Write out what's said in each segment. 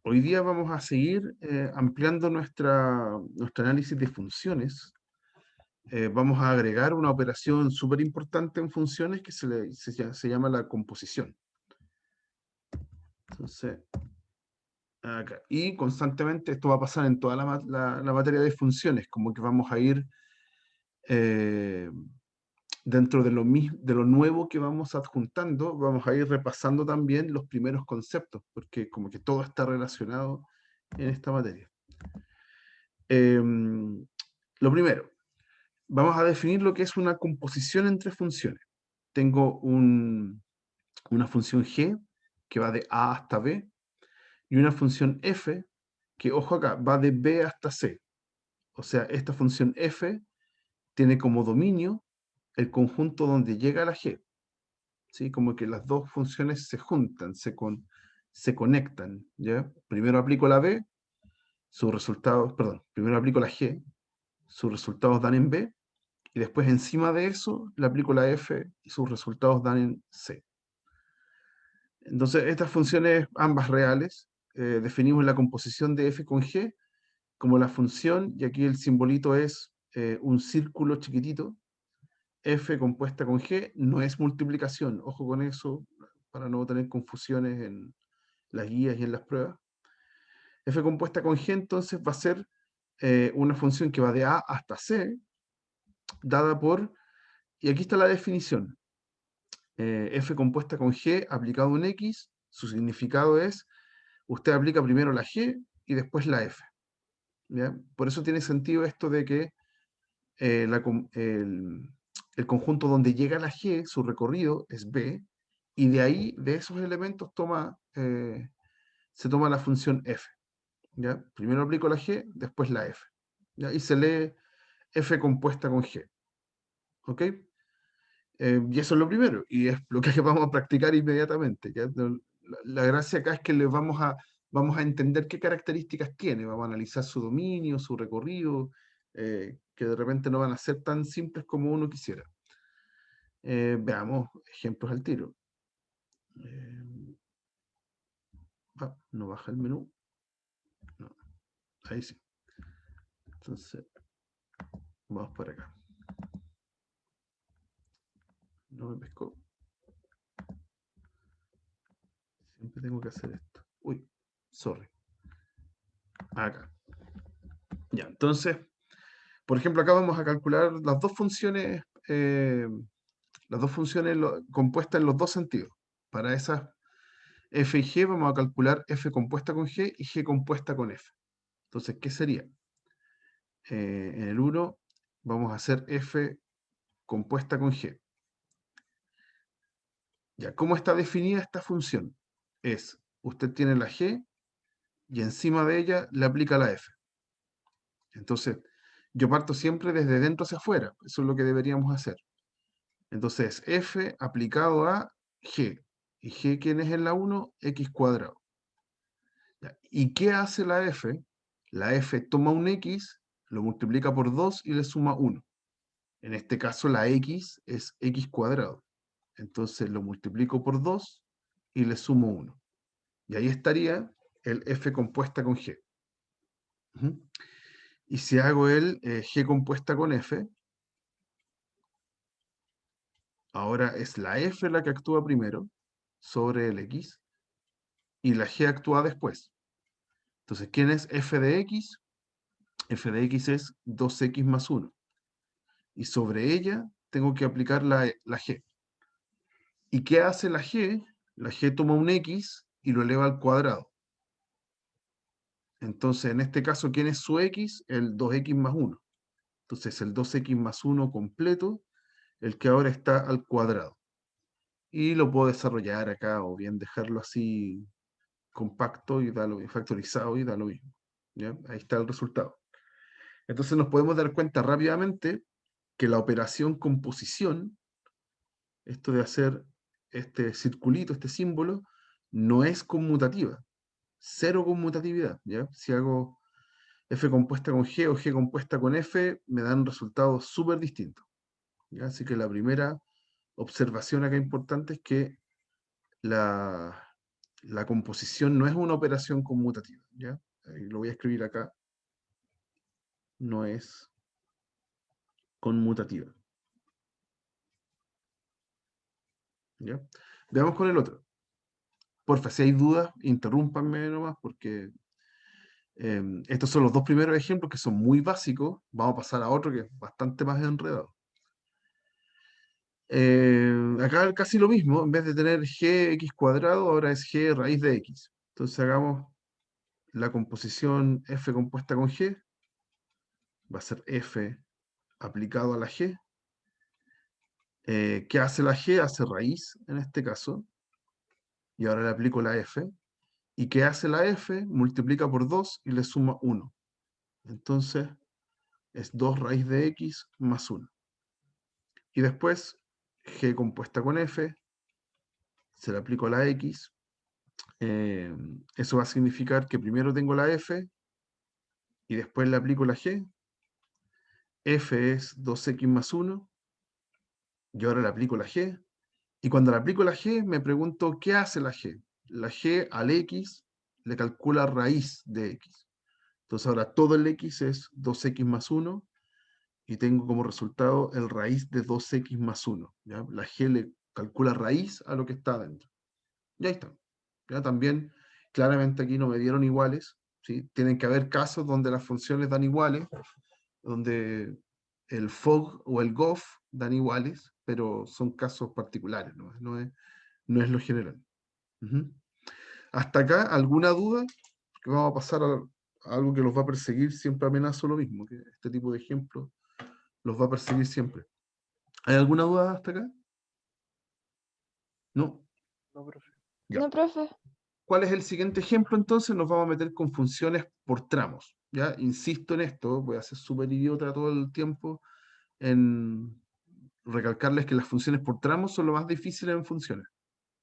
Hoy día vamos a seguir ampliando nuestro análisis de funciones. Vamos a agregar una operación súper importante en funciones que se llama la composición. Entonces, acá. Y constantemente esto va a pasar en toda la materia de funciones, como que vamos a ir eh, dentro de lo nuevo que vamos adjuntando, vamos a ir repasando también los primeros conceptos, porque como que todo está relacionado en esta materia. Lo primero, vamos a definir lo que es una composición entre funciones. Tengo una función g que va de a hasta b y una función f que, ojo acá, va de b hasta c. O sea, esta función f tiene como dominio el conjunto donde llega la g. ¿Sí? Como que las dos funciones se juntan, se conectan. ¿Ya? Primero aplico la b, sus resultados, perdón, primero aplico la g, sus resultados dan en b, y después encima de eso le aplico la f y sus resultados dan en c. Entonces, estas funciones, ambas reales, definimos la composición de f con g como la función, y aquí el simbolito es un círculo chiquitito. F compuesta con g no es multiplicación, ojo con eso, para no tener confusiones en las guías y en las pruebas. F compuesta con g entonces va a ser una función que va de a hasta c, dada por, y aquí está la definición, f compuesta con g aplicado en x, su significado es, usted aplica primero la g y después la f. ¿Ya? Por eso tiene sentido esto de que eh, la com- el, el conjunto donde llega la g, su recorrido es b, y de ahí, de esos elementos, se toma la función f. ¿Ya? Primero aplico la g, después la f. ¿Ya? Y se lee f compuesta con g. ¿Ok? Y eso es lo primero, y es lo que vamos a practicar inmediatamente. ¿Ya? La gracia acá es que vamos a entender qué características tiene, vamos a analizar su dominio, su recorrido, que de repente no van a ser tan simples como uno quisiera. Veamos ejemplos al tiro. No baja el menú. No, ahí sí. Entonces, vamos por acá. No me pescó. Siempre tengo que hacer esto. Uy, sorry. Acá. Ya, entonces, por ejemplo, acá vamos a calcular las dos funciones compuestas en los dos sentidos. Para esas f y g vamos a calcular f compuesta con g y g compuesta con f. Entonces, ¿qué sería? En el 1 vamos a hacer f compuesta con g. Ya, ¿cómo está definida esta función? Es, usted tiene la g y encima de ella le aplica la f. Entonces, yo parto siempre desde dentro hacia afuera. Eso es lo que deberíamos hacer. Entonces, f aplicado a g. ¿Y g quién es en la 1? X cuadrado. Ya, ¿y qué hace la f? La f toma un x, lo multiplica por 2 y le suma 1. En este caso, la x es x cuadrado. Entonces, lo multiplico por 2 y le sumo 1. Y ahí estaría el f compuesta con g. Ujú. Y si hago el g compuesta con f, ahora es la f la que actúa primero sobre el x y la g actúa después. Entonces, ¿quién es f de x? F de x es 2x más 1. Y sobre ella tengo que aplicar la g. ¿Y qué hace la g? La g toma un x y lo eleva al cuadrado. Entonces, en este caso, ¿quién es su x? El 2x más 1. Entonces, el 2x más 1 completo, el que ahora está al cuadrado. Y lo puedo desarrollar acá o bien dejarlo así compacto y da lo mismo, factorizado y da lo mismo. ¿Ya? Ahí está el resultado. Entonces nos podemos dar cuenta rápidamente que la operación composición, esto de hacer este circulito, este símbolo, no es conmutativa. Cero conmutatividad. ¿Ya? Si hago f compuesta con g o g compuesta con f, me dan resultados súper distintos. ¿Ya? Así que la primera observación acá importante es que la, La composición no es una operación conmutativa, ¿ya? Lo voy a escribir acá. No es conmutativa. ¿Ya? Veamos con el otro. Porfa, si hay dudas, interrúmpanme nomás, porque estos son los dos primeros ejemplos que son muy básicos. Vamos a pasar a otro que es bastante más enredado. Acá casi lo mismo, en vez de tener gx cuadrado, ahora es g raíz de x. Entonces hagamos la composición f compuesta con g, va a ser f aplicado a la g. ¿Qué hace la g? Hace raíz en este caso, y ahora le aplico la f. ¿Y qué hace la f? Multiplica por 2 y le suma 1. Entonces es 2 raíz de x más 1. Y después g compuesta con f, se le aplico la x. Eso va a significar que primero tengo la f y después le aplico la g. F es 2x más 1 y ahora le aplico la g. Y cuando le aplico la g me pregunto ¿qué hace la g? La g al x le calcula raíz de x. Entonces ahora todo el x es 2x más 1 y tengo como resultado el raíz de 2x más 1. ¿Ya? La g le calcula raíz a lo que está adentro. Y ahí está. ¿Ya? También, claramente aquí no me dieron iguales. ¿Sí? Tienen que haber casos donde las funciones dan iguales, donde el FOG o el GOF dan iguales, pero son casos particulares, no es lo general. Ujú. Hasta acá, ¿alguna duda? Que vamos a pasar a algo que los va a perseguir, siempre amenazo lo mismo, que este tipo de ejemplos los va a perseguir siempre. ¿Hay alguna duda hasta acá? ¿No? No, profe. Ya. No, profe. ¿Cuál es el siguiente ejemplo entonces? Nos vamos a meter con funciones por tramos. ¿Ya? Insisto en esto, voy a ser súper idiota todo el tiempo en recalcarles que las funciones por tramos son lo más difícil en funciones.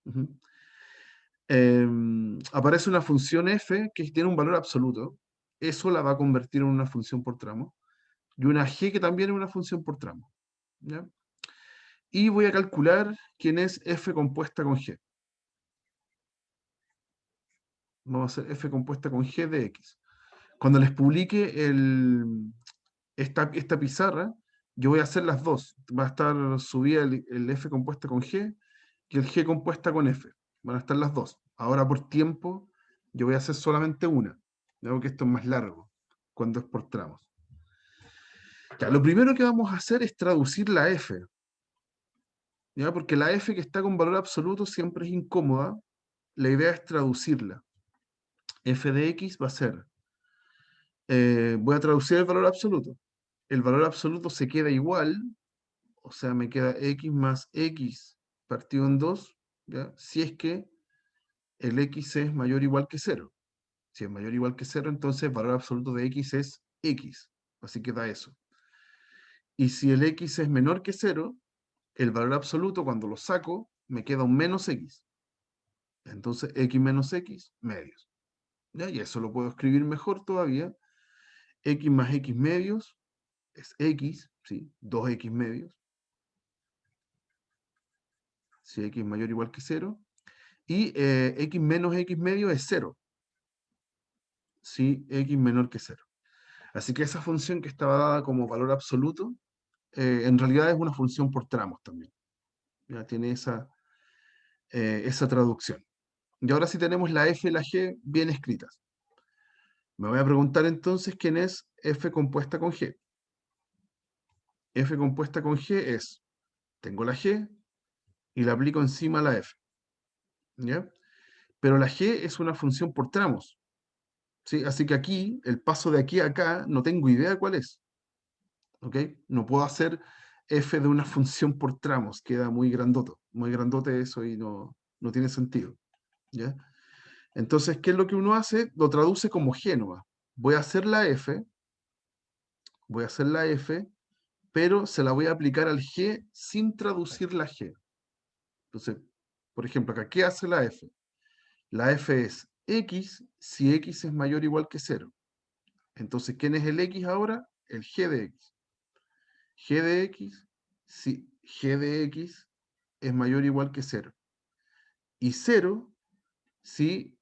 Ujú. Aparece una función f que tiene un valor absoluto. Eso la va a convertir en una función por tramo. Y una g que también es una función por tramo. ¿Ya? Y voy a calcular quién es f compuesta con g. Vamos a hacer f compuesta con g de x. Cuando les publique esta pizarra, yo voy a hacer las dos. Va a estar subida el f compuesta con g y el g compuesta con f. Van a estar las dos. Ahora por tiempo, yo voy a hacer solamente una. Veo que esto es más largo cuando es por tramos. Ya, lo primero que vamos a hacer es traducir la f. ¿Ya? Porque la f que está con valor absoluto siempre es incómoda. La idea es traducirla. F de x va a ser, voy a traducir el valor absoluto. El valor absoluto se queda igual, o sea, me queda x más x partido en 2, ¿ya? Si es que el x es mayor o igual que 0. Si es mayor o igual que 0, entonces el valor absoluto de x es x. Así que da eso. Y si el x es menor que 0, el valor absoluto, cuando lo saco, me queda un menos x. Entonces, x menos x, medios. ¿Ya? Y eso lo puedo escribir mejor todavía. X más x medios es x, ¿sí? 2x medios. Si x mayor o igual que 0. Y x menos x medio es 0. Si x menor que 0. Así que esa función que estaba dada como valor absoluto, en realidad es una función por tramos también. Ya tiene esa traducción. Y ahora sí tenemos la f y la g bien escritas. Me voy a preguntar entonces quién es f compuesta con g. F compuesta con g es, tengo la g y la aplico encima a la f. ¿Ya? Pero la g es una función por tramos. ¿Sí? Así que aquí, el paso de aquí a acá, no tengo idea cuál es. ¿Ok? No puedo hacer f de una función por tramos, queda muy grandote eso y no tiene sentido. ¿Ya? Entonces, ¿qué es lo que uno hace? Lo traduce como g nomás. Voy a hacer la f, pero se la voy a aplicar al g sin traducir la g. Entonces, por ejemplo, acá, ¿qué hace la f? La f es x si x es mayor o igual que 0. Entonces, ¿quién es el x ahora? El g de x. G de x, si g de x es mayor o igual que 0. Y 0 si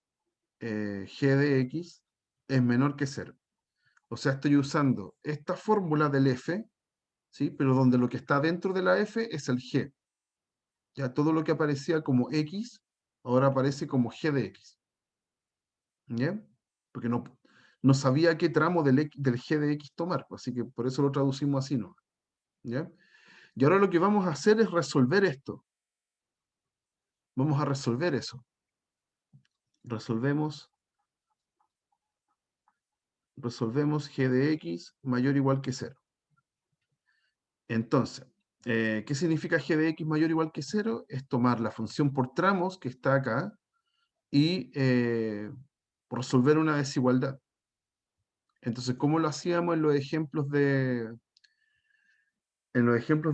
g de x es menor que 0. O sea, estoy usando esta fórmula del f, ¿sí? Pero donde lo que está dentro de la f es el g. Ya todo lo que aparecía como x, ahora aparece como g de x. ¿Ya? Porque no sabía qué tramo del g de x tomar, así que por eso lo traducimos así, ¿no? ¿Ya? Y ahora lo que vamos a hacer es resolver esto. Vamos a resolver eso. Resolvemos g de x mayor o igual que 0. Entonces, ¿qué significa g de x mayor o igual que 0? Es tomar la función por tramos que está acá y resolver una desigualdad. Entonces, ¿cómo lo hacíamos en los ejemplos de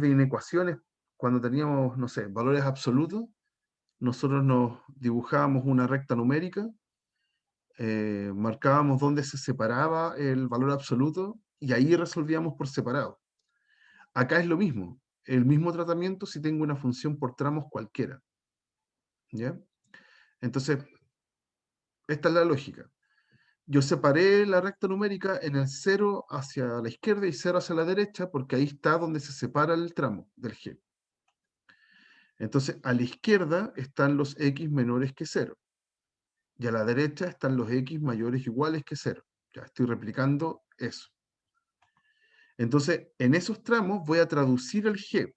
inecuaciones? Cuando teníamos, no sé, valores absolutos, nosotros nos dibujábamos una recta numérica, marcábamos dónde se separaba el valor absoluto y ahí resolvíamos por separado. Acá es lo mismo, el mismo tratamiento si tengo una función por tramos cualquiera. ¿Ya? Entonces, esta es la lógica. Yo separé la recta numérica en el 0 hacia la izquierda y 0 hacia la derecha porque ahí está donde se separa el tramo del g. Entonces, a la izquierda están los x menores que 0 y a la derecha están los x mayores o iguales que 0. Ya estoy replicando eso. Entonces, en esos tramos voy a traducir el g.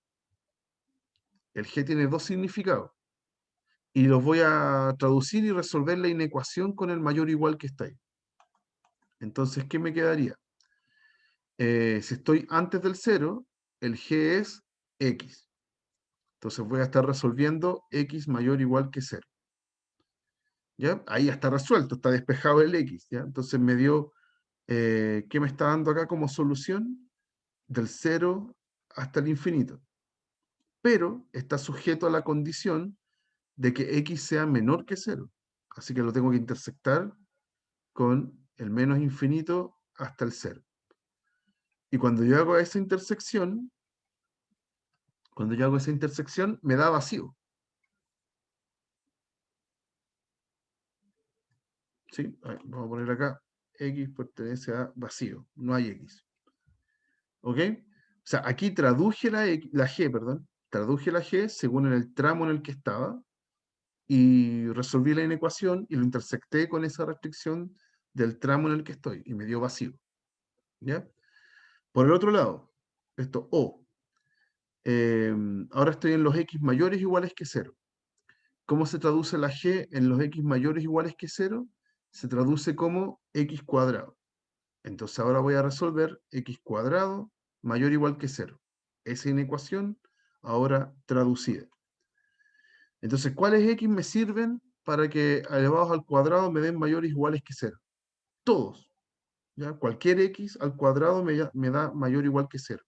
El g tiene dos significados. Y los voy a traducir y resolver la inecuación con el mayor o igual que está ahí. Entonces, ¿qué me quedaría? Si estoy antes del 0, el g es x. Entonces voy a estar resolviendo x mayor o igual que 0. ¿Ya? Ahí ya está resuelto, está despejado el x. ¿Ya? Entonces me dio, ¿qué me está dando acá como solución? Del 0 hasta el infinito. Pero está sujeto a la condición de que x sea menor que 0. Así que lo tengo que intersectar con el menos infinito hasta el 0. Y cuando yo hago esa intersección, me da vacío. ¿Sí? Vamos a poner acá, x pertenece a vacío, no hay x. ¿Ok? O sea, aquí traduje la g, perdón, traduje la g según en el tramo en el que estaba y resolví la inecuación y lo intersecté con esa restricción del tramo en el que estoy y me dio vacío. ¿Ya? Por el otro lado, esto O. Ahora estoy en los x mayores o iguales que 0. ¿Cómo se traduce la g en los x mayores o iguales que 0? Se traduce como x cuadrado. Entonces ahora voy a resolver x cuadrado mayor o igual que 0. Esa inecuación ahora traducida. Entonces, ¿cuáles x me sirven para que elevados al cuadrado me den mayores o iguales que 0? Todos. ¿Ya? Cualquier x al cuadrado me da mayor o igual que 0.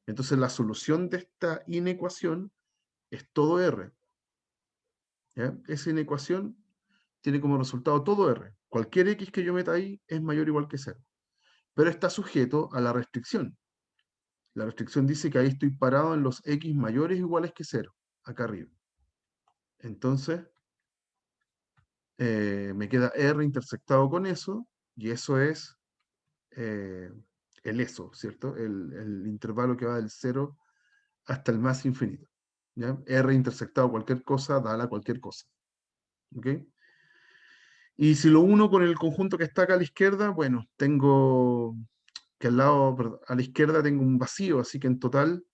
Entonces la solución de esta inecuación es todo r. ¿Ya? Esa inecuación tiene como resultado todo r. Cualquier x que yo meta ahí es mayor o igual que 0. Pero está sujeto a la restricción. La restricción dice que ahí estoy parado en los x mayores o iguales que 0, acá arriba. Entonces, me queda r intersectado con eso, y eso es el eso, ¿cierto? El intervalo que va del 0 hasta el más infinito. ¿Ya? R intersectado cualquier cosa da a cualquier cosa. ¿Ok? Y si lo uno con el conjunto que está acá a la izquierda, bueno, tengo que al lado, perdón, a la izquierda tengo un vacío, así que en total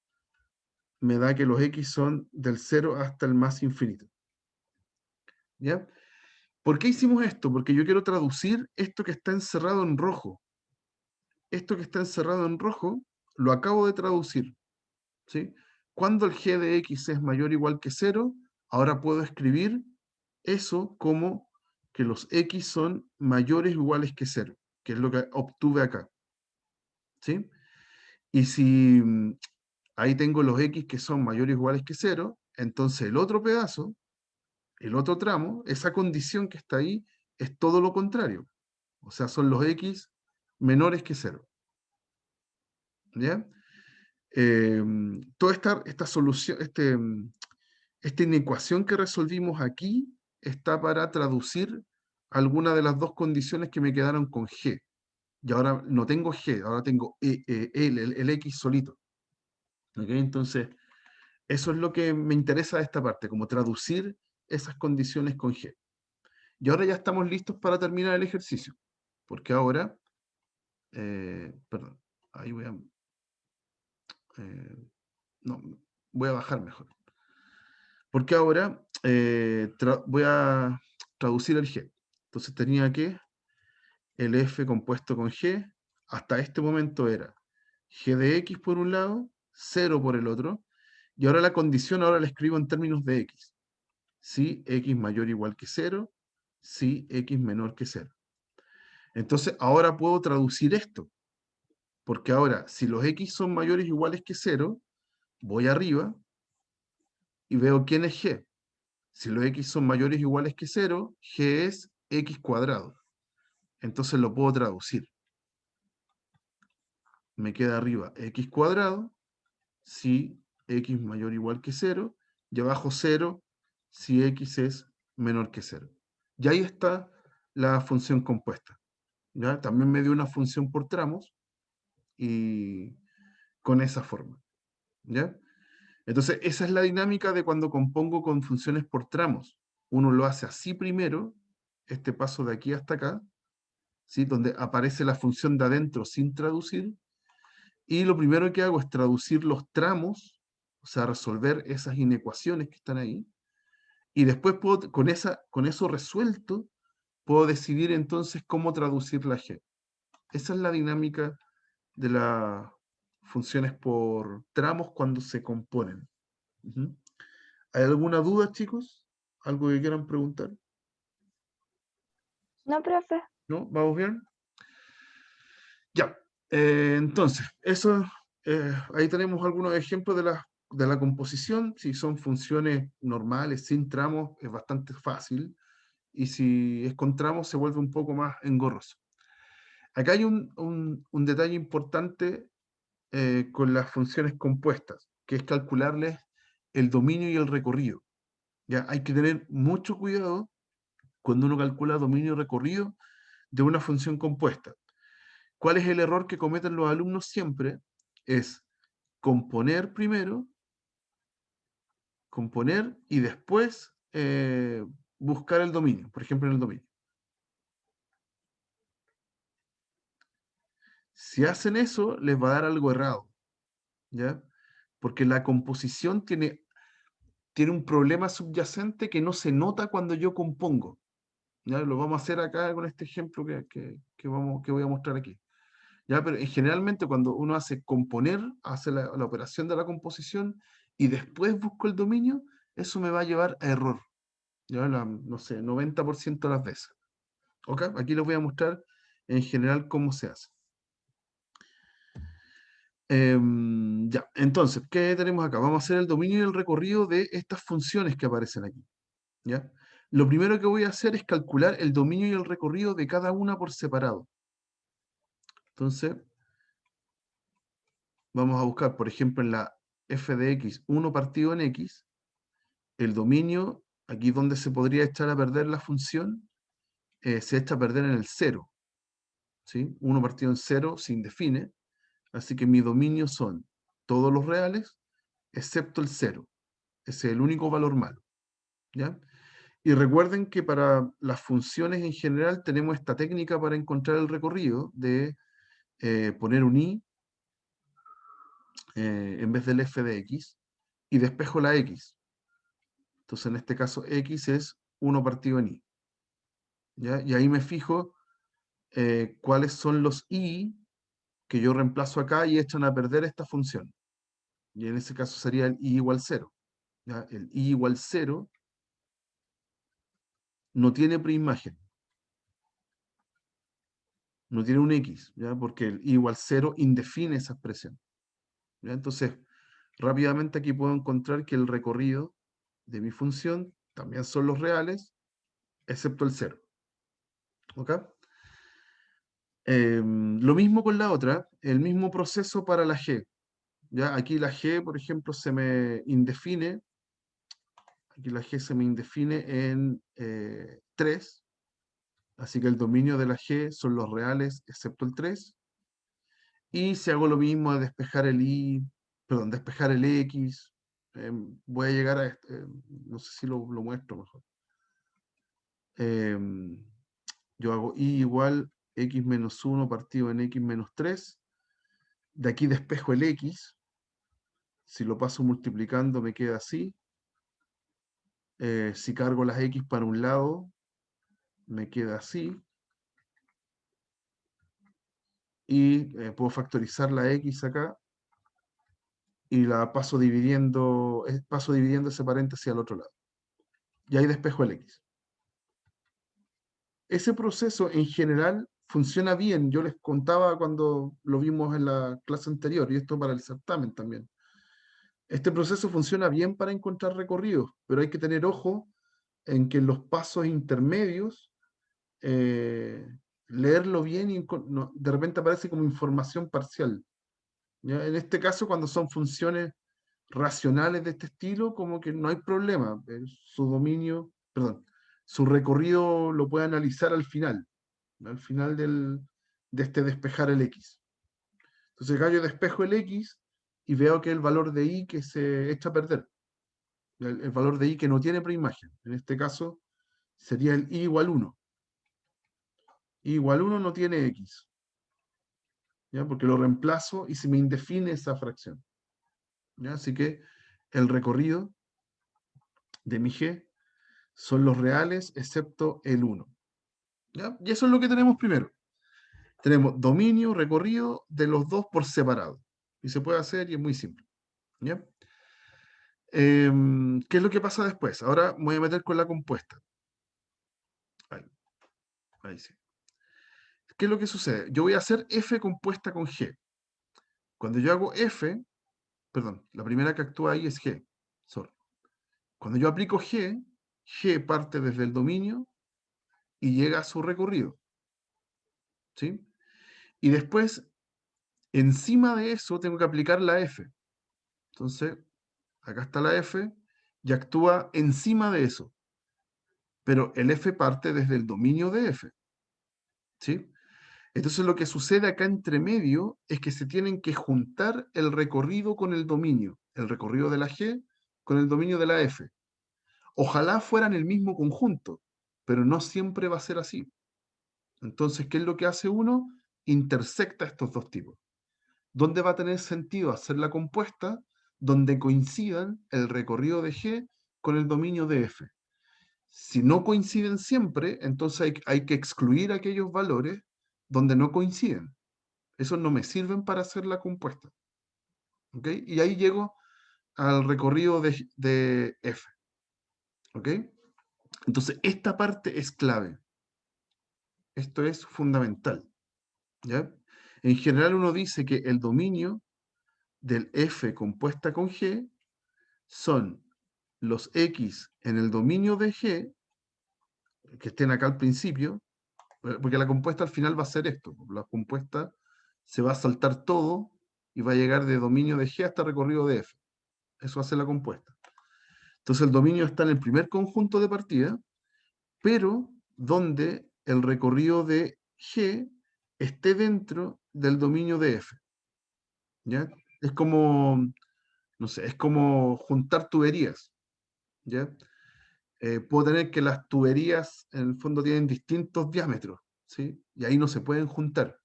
me da que los x son del 0 hasta el más infinito. ¿Ya? ¿Por qué hicimos esto? Porque yo quiero traducir esto que está encerrado en rojo. Esto que está encerrado en rojo lo acabo de traducir. ¿Sí? Cuando el g de x es mayor o igual que 0, ahora puedo escribir eso como que los x son mayores o iguales que 0, que es lo que obtuve acá. ¿Sí? Y si ahí tengo los x que son mayores o iguales que 0, entonces el otro pedazo, el otro tramo, esa condición que está ahí, es todo lo contrario. O sea, son los x menores que 0. ¿Ya? Toda esta solución, esta inecuación que resolvimos aquí, está para traducir alguna de las dos condiciones que me quedaron con G. Y ahora no tengo G, ahora tengo el X solito. ¿Ok? Entonces, eso es lo que me interesa de esta parte, como traducir esas condiciones con G. Y ahora ya estamos listos para terminar el ejercicio. Porque ahora, perdón, ahí voy a, no, voy a bajar mejor. Porque ahora voy a traducir el G. Entonces tenía que el F compuesto con G, hasta este momento era G de X por un lado, 0 por el otro, y ahora la condición ahora la escribo en términos de X. Si X mayor o igual que 0, si X menor que 0. Entonces ahora puedo traducir esto, porque ahora si los X son mayores o iguales que 0, voy arriba y veo quién es G. Si los X son mayores o iguales que 0, G es X cuadrado. Entonces lo puedo traducir. Me queda arriba X cuadrado, si X mayor o igual que 0, y abajo 0, si X es menor que 0. Y ahí está la función compuesta. ¿Ya? También me dio una función por tramos, y con esa forma. ¿Ya? Entonces, esa es la dinámica de cuando compongo con funciones por tramos. Uno lo hace así primero, este paso de aquí hasta acá, ¿sí? Donde aparece la función de adentro sin traducir, y lo primero que hago es traducir los tramos, o sea, resolver esas inecuaciones que están ahí, y después puedo, con eso resuelto, puedo decidir entonces cómo traducir la G. Esa es la dinámica de las funciones por tramos cuando se componen. Ujú. ¿Hay alguna duda, chicos? ¿Algo que quieran preguntar? No, profe. ¿No? ¿Vamos bien? Ya. Entonces, eso, ahí tenemos algunos ejemplos de la composición. Si son funciones normales, sin tramos, es bastante fácil. Y si es con tramos, se vuelve un poco más engorroso. Acá hay un detalle importante con las funciones compuestas, que es calcularles el dominio y el recorrido. ¿Ya? Hay que tener mucho cuidado cuando uno calcula dominio y recorrido de una función compuesta. ¿Cuál es el error que cometen los alumnos siempre? Es componer primero, componer y después buscar el dominio, por ejemplo, en el dominio. Si hacen eso, les va a dar algo errado, ¿ya? Porque la composición tiene un problema subyacente que no se nota cuando yo compongo. ¿Ya? Lo vamos a hacer acá con este ejemplo que voy a mostrar aquí. ¿Ya? Pero generalmente cuando uno hace componer, hace la operación de la composición y después busco el dominio, eso me va a llevar a error. ¿Ya? No sé, 90% de las veces. ¿Ok? Aquí les voy a mostrar en general cómo se hace. Ya, entonces, ¿qué tenemos acá? Vamos a hacer el dominio y el recorrido de estas funciones que aparecen aquí. ¿Ya? Lo primero que voy a hacer es calcular el dominio y el recorrido de cada una por separado. Entonces, vamos a buscar, por ejemplo, en la f de x, 1 partido en x, el dominio, aquí donde se podría echar a perder la función, se echa a perder en el 0. ¿Sí? 1 partido en 0 se indefine, así que mi dominio son todos los reales, excepto el 0. Ese es el único valor malo. ¿Ya? Y recuerden que para las funciones en general tenemos esta técnica para encontrar el recorrido de poner un i en vez del f de x y despejo la x. Entonces en este caso x es 1 partido en i. ¿Ya? Y ahí me fijo cuáles son los i que yo reemplazo acá y echan a perder esta función. Y en ese caso sería el i igual 0. ¿Ya? El i igual 0 no tiene preimagen. No tiene un x, ¿ya? Porque el i igual 0 indefine esa expresión. ¿Ya? Entonces, rápidamente aquí puedo encontrar que el recorrido de mi función también son los reales, excepto el 0. ¿Ok? Lo mismo con la otra, el mismo proceso para la g. ¿Ya? Aquí la g, por ejemplo, se me indefine Aquí la G se me indefine en 3, así que el dominio de la G son los reales excepto el 3. Y si hago lo mismo de despejar el Y, perdón, despejar el X, voy a llegar a, no sé si lo muestro mejor. Yo hago Y igual X menos 1 partido en X menos 3. De aquí despejo el X. Si lo paso multiplicando me queda así. Si cargo las X para un lado, me queda así. Y puedo factorizar la X acá. Y la paso dividiendo ese paréntesis al otro lado. Y ahí despejo el X. Ese proceso en general funciona bien. Yo les contaba cuando lo vimos en la clase anterior, y esto para el certamen también. Este proceso funciona bien para encontrar recorridos, pero hay que tener ojo en que los pasos intermedios, eh, leerlo bien y de repente aparece como información parcial. ¿Ya? En este caso, cuando son funciones racionales de este estilo, como que no hay problema. Su dominio, perdón, su recorrido lo puede analizar al final de este despejar el X. Entonces acá yo despejo el X y veo que el valor de Y que se echa a perder. El valor de Y que no tiene preimagen. En este caso sería el Y igual 1. Y igual 1 no tiene X. ¿Ya? Porque lo reemplazo y se me indefine esa fracción. ¿Ya? Así que el recorrido de mi G son los reales excepto el 1. ¿Ya? Y eso es lo que tenemos primero. Tenemos dominio, recorrido de los dos por separado. Y se puede hacer y es muy simple. ¿Ya? ¿Qué es lo que pasa después? Ahora me voy a meter con la compuesta. Ahí, ahí sí. ¿Qué es lo que sucede? Yo voy a hacer F compuesta con G. Cuando yo hago F, perdón, la primera que actúa ahí es G. Sorry. Cuando yo aplico G, G parte desde el dominio y llega a su recorrido. ¿Sí? Y después, encima de eso, tengo que aplicar la F. Entonces, acá está la F y actúa encima de eso. Pero el F parte desde el dominio de F. ¿Sí? Entonces lo que sucede acá entre medio es que se tienen que juntar el recorrido con el dominio. El recorrido de la G con el dominio de la F. Ojalá fueran el mismo conjunto, pero no siempre va a ser así. Entonces, ¿qué es lo que hace uno? Intersecta estos dos tipos. ¿Dónde va a tener sentido hacer la compuesta? Donde coincidan el recorrido de G con el dominio de F. Si no coinciden siempre, entonces hay que excluir aquellos valores donde no coinciden. Esos no me sirven para hacer la compuesta. ¿Ok? Y ahí llego al recorrido de F. ¿Ok? Entonces, esta parte es clave. Esto es fundamental. ¿Ya? En general uno dice que el dominio del F compuesta con G son los X en el dominio de G, que estén acá al principio, porque la compuesta al final va a ser esto. La compuesta se va a saltar todo y va a llegar de dominio de G hasta recorrido de F. Eso hace la compuesta. Entonces el dominio está en el primer conjunto de partida, pero donde el recorrido de G esté dentro del dominio de F. ¿Ya? Es como, no sé, es como juntar tuberías. ¿Ya? Puedo tener que las tuberías en el fondo tienen distintos diámetros, ¿sí? Y ahí no se pueden juntar.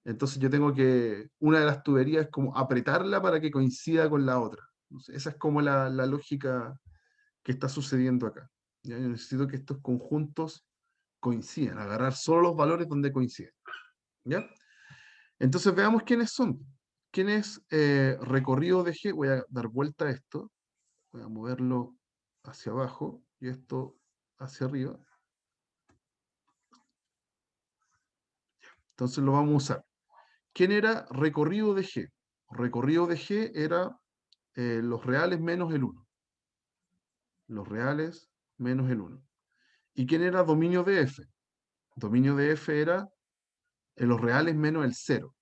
Entonces yo tengo que, una de las tuberías es como apretarla para que coincida con la otra. No sé, esa es como la lógica que está sucediendo acá. ¿Ya? Yo necesito que estos conjuntos coincidan, agarrar solo los valores donde coinciden. ¿Ya? Entonces veamos quiénes son. ¿Quién es recorrido de G? Voy a dar vuelta a esto. Voy a moverlo hacia abajo y esto hacia arriba. Entonces lo vamos a usar. ¿Quién era recorrido de G? Recorrido de G era los reales menos el 1. Los reales menos el 1. ¿Y quién era dominio de F? Dominio de F era los reales menos el 0.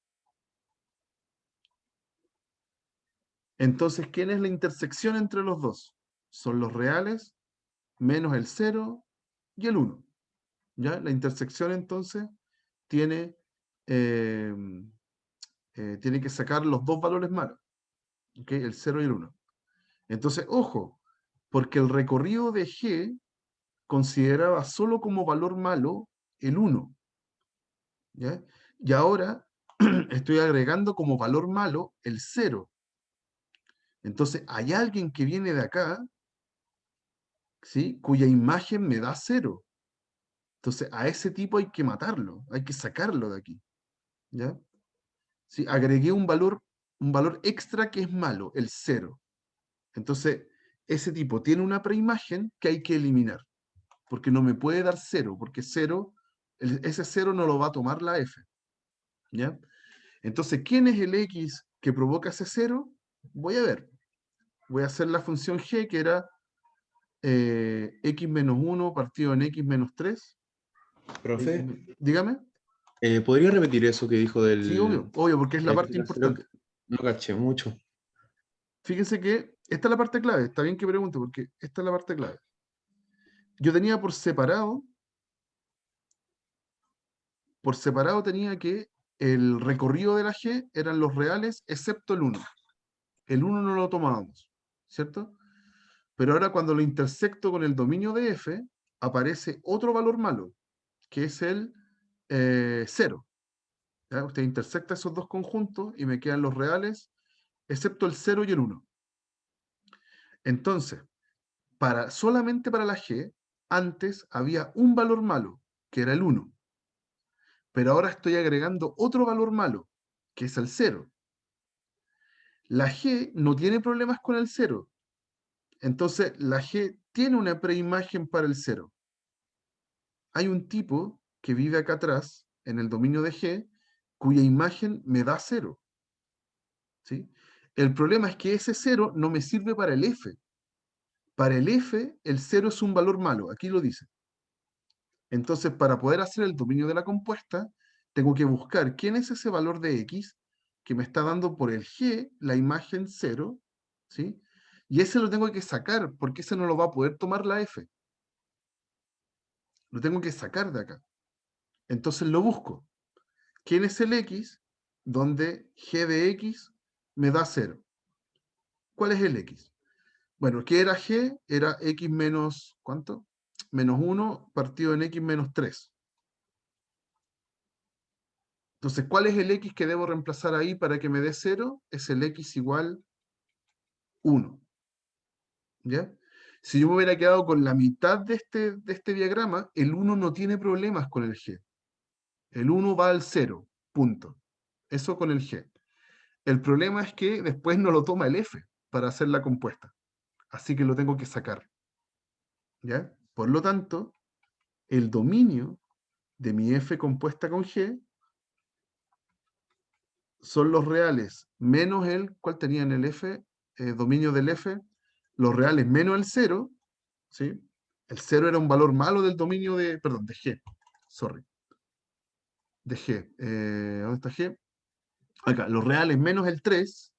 Entonces, ¿quién es la intersección entre los dos? son los reales menos el 0 y el 1. ¿Ya? La intersección entonces tiene, eh, tiene que sacar los dos valores malos, ¿okay? El 0 y el 1. Entonces, ojo, porque el recorrido de G consideraba solo como valor malo el 1. ¿Ya? Y ahora estoy agregando como valor malo el 0. Entonces, hay alguien que viene de acá, ¿sí? Cuya imagen me da 0. Entonces, a ese tipo hay que matarlo, hay que sacarlo de aquí. ¿Ya? ¿Sí? Agregué un valor extra que es malo, el 0. Entonces, ese tipo tiene una preimagen que hay que eliminar, porque no me puede dar 0, porque 0, ese 0 no lo va a tomar la f. ¿Ya? Entonces, ¿quién es el x que provoca ese 0? Voy a ver. Voy a hacer la función g, que era x menos 1 partido en x menos 3. Profe, Dígame. ¿podría repetir eso que dijo Sí, del obvio, obvio, porque es la parte F0? importante. No caché mucho. Fíjense que esta es la parte clave. Está bien que pregunte, porque esta es la parte clave. Yo tenía por separado tenía que el recorrido de la G eran los reales excepto el 1. El 1 no lo tomábamos, ¿cierto? Pero ahora cuando lo intersecto con el dominio de F, aparece otro valor malo, que es el 0. ¿Ya? Usted intersecta esos dos conjuntos y me quedan los reales, excepto el 0 y el 1. Entonces, solamente para la G, antes había un valor malo, que era el 1. Pero ahora estoy agregando otro valor malo, que es el 0. La G no tiene problemas con el 0. Entonces, la G tiene una preimagen para el 0. Hay un tipo que vive acá atrás, en el dominio de G, cuya imagen me da 0. ¿Sí? El problema es que ese 0 no me sirve para el F. Para el F, el 0 es un valor malo. Aquí lo dice. Entonces, para poder hacer el dominio de la compuesta, tengo que buscar quién es ese valor de X que me está dando por el G la imagen 0, ¿sí? Y ese lo tengo que sacar, porque ese no lo va a poder tomar la F. Lo tengo que sacar de acá. Entonces lo busco. ¿Quién es el X donde G de X me da 0? ¿Cuál es el X? Bueno, ¿qué era G? Era X menos, ¿cuánto? Menos 1 partido en X menos 3. Entonces, ¿cuál es el X que debo reemplazar ahí para que me dé 0? Es el X igual 1. ¿Ya? Si yo me hubiera quedado con la mitad de este diagrama, el 1 no tiene problemas con el G. El 1 va al 0, punto. Eso con el G. El problema es que después no lo toma el F para hacer la compuesta. Así que lo tengo que sacar. ¿Ya? Por lo tanto, el dominio de mi F compuesta con G son los reales menos el, ¿cuál tenía en el F? Dominio del F, los reales menos el 0, ¿sí? El 0 era un valor malo del dominio de, perdón, de G, sorry, de G. ¿Dónde está G? Acá, los reales menos el 3,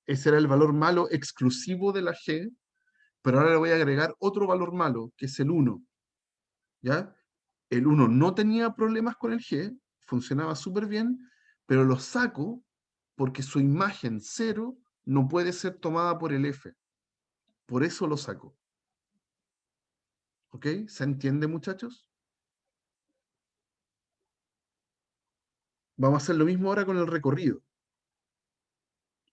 ese era el valor malo exclusivo de la G, pero ahora le voy a agregar otro valor malo, que es el 1, ¿ya? El 1 no tenía problemas con el G, funcionaba súper bien, pero lo saco porque su imagen 0 no puede ser tomada por el F. Por eso lo saco. ¿Ok? ¿Se entiende, muchachos? Vamos a hacer lo mismo ahora con el recorrido.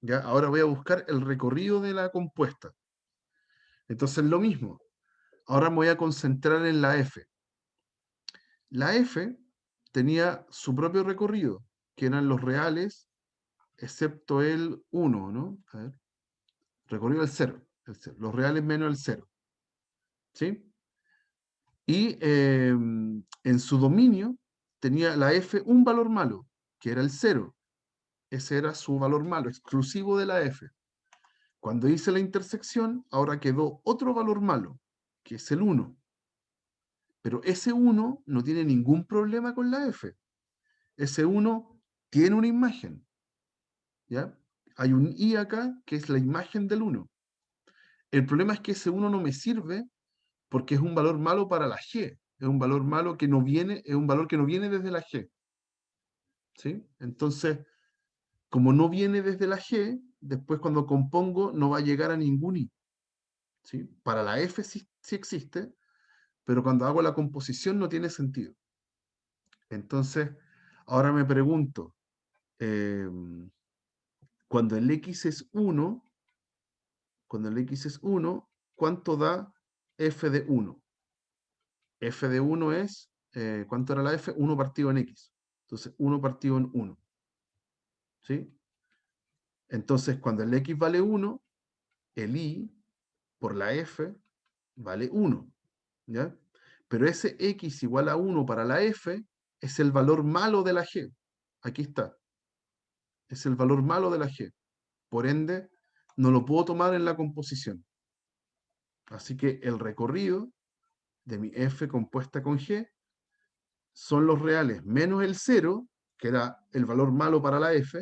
¿Ya? Ahora voy a buscar el recorrido de la compuesta. Entonces, lo mismo. Ahora me voy a concentrar en la F. La F tenía su propio recorrido, que eran los reales, excepto el 1, ¿no? A ver. Recorrido el 0, los reales menos el 0. ¿Sí? Y en su dominio tenía la F un valor malo, que era el 0. Ese era su valor malo, exclusivo de la F. Cuando hice la intersección, ahora quedó otro valor malo, que es el 1. Pero ese 1 no tiene ningún problema con la F. Ese 1 tiene una imagen. ¿Ya? Hay un I acá, que es la imagen del 1. El problema es que ese 1 no me sirve porque es un valor malo para la G. Es un valor malo que no viene, es un valor que no viene desde la G. ¿Sí? Entonces, como no viene desde la G, después cuando compongo no va a llegar a ningún I. ¿Sí? Para la F sí existe, pero cuando hago la composición no tiene sentido. Entonces, ahora me pregunto, cuando el X es 1, ¿cuánto da F de 1? F de 1 es, ¿cuánto era la F? 1 partido en X. Entonces, 1 partido en 1. ¿Sí? Entonces, cuando el X vale 1, el Y por la F vale 1. ¿Ya? Pero ese X igual a 1 para la F es el valor malo de la G. Aquí está. Es el valor malo de la G. Por ende, no lo puedo tomar en la composición. Así que el recorrido de mi F compuesta con G son los reales menos el 0, que era el valor malo para la F,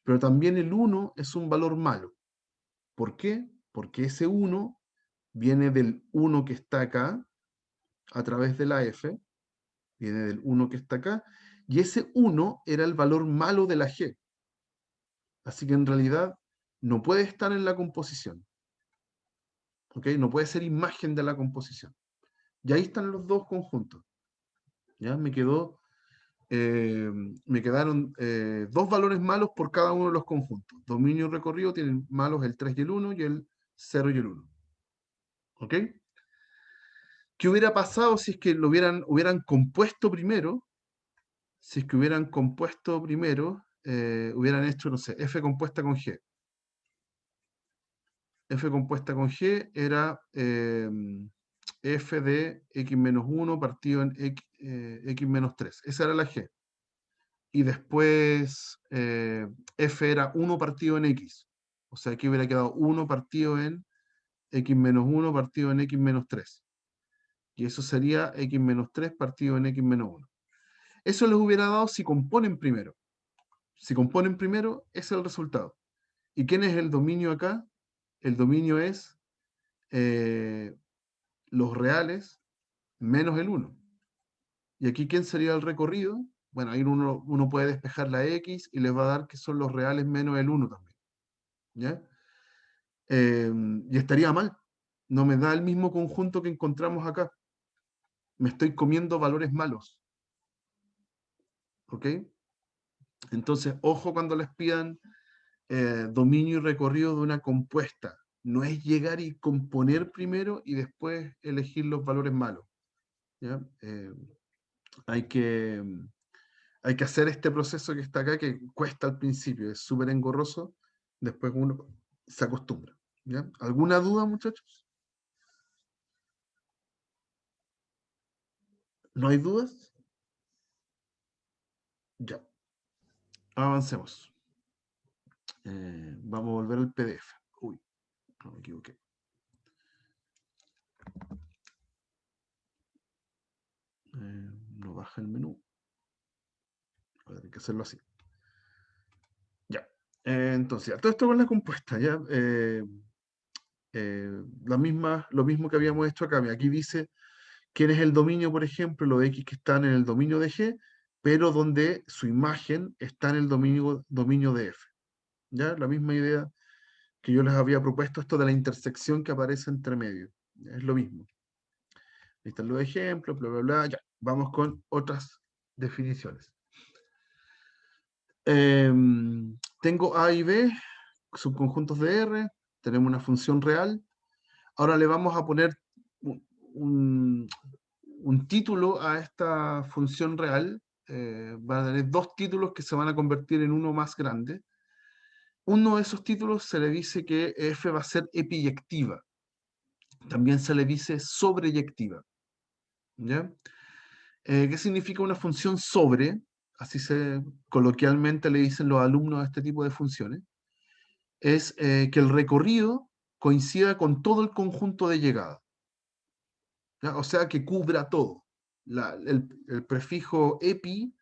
pero también el 1 es un valor malo. ¿Por qué? Porque ese 1 viene del 1 que está acá, a través de la F, viene del 1 que está acá, y ese 1 era el valor malo de la G. Así que en realidad no puede estar en la composición. ¿Ok? No puede ser imagen de la composición. Y ahí están los dos conjuntos. ¿Ya? Me quedaron dos valores malos por cada uno de los conjuntos. Dominio y recorrido tienen malos el 3 y el 1 y el 0 y el 1. ¿Ok? ¿Qué hubiera pasado si es que lo hubieran compuesto primero? Si es que hubieran compuesto primero, hubieran hecho, no sé, F compuesta con G. F compuesta con G era F de X menos 1 partido en X menos 3. Esa era la G. Y después F era 1 partido en X. O sea, aquí hubiera quedado 1 partido en X menos 1 partido en X menos 3. Y eso sería X menos 3 partido en X menos 1. Eso les hubiera dado si componen primero. Si componen primero, ese es el resultado. ¿Y quién es el dominio acá? El dominio es los reales menos el 1. ¿Y aquí quién sería el recorrido? Bueno, ahí uno puede despejar la X y les va a dar que son los reales menos el 1 también. ¿Ya? Y estaría mal. No me da el mismo conjunto que encontramos acá. Me estoy comiendo valores malos. ¿Ok? Entonces, ojo cuando les pidan dominio y recorrido de una compuesta. No es llegar y componer primero y después elegir los valores malos. ¿Ya? Hay que hacer este proceso que está acá, que cuesta al principio, es súper engorroso, después uno se acostumbra. ¿Ya? ¿Alguna duda, muchachos? ¿No hay dudas? Ya, avancemos. Vamos a volver al PDF. Uy, no me equivoqué. No baja el menú. Voy a tener que hacerlo así. Ya. Entonces, todo esto con la compuesta, ¿ya? Lo mismo que habíamos hecho acá. Aquí dice quién es el dominio, por ejemplo, los X que están en el dominio de G, pero donde su imagen está en el dominio de F. ¿Ya? La misma idea que yo les había propuesto, esto de la intersección que aparece entre medio. Es lo mismo. Ahí están los ejemplos, bla, bla, bla. Ya, vamos con otras definiciones. Tengo A y B, subconjuntos de R, tenemos una función real. Ahora le vamos a poner un título a esta función real. Va a tener dos títulos que se van a convertir en uno más grande. Uno de esos títulos se le dice que F va a ser epiyectiva. También se le dice sobreyectiva. ¿Ya? ¿Qué significa una función sobre? Así coloquialmente le dicen los alumnos a este tipo de funciones. Es que el recorrido coincida con todo el conjunto de llegada. ¿Ya? O sea, que cubra todo. El prefijo epi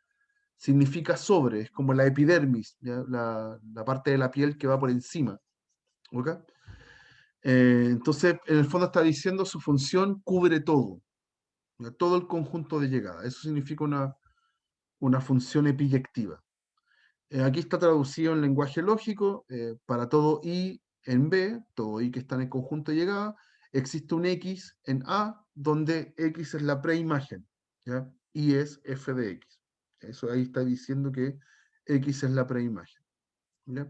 significa sobre, es como la epidermis, ¿ya? La parte de la piel que va por encima. ¿Okay? Entonces, en el fondo está diciendo su función cubre todo, ¿ya? Todo el conjunto de llegada. Eso significa una función epiyectiva. Aquí está traducido en lenguaje lógico, para todo i en B, todo i que está en el conjunto de llegada, existe un x en A, donde x es la preimagen, ¿ya? Y es f de x. Eso ahí está diciendo que x es la preimagen, ¿ya?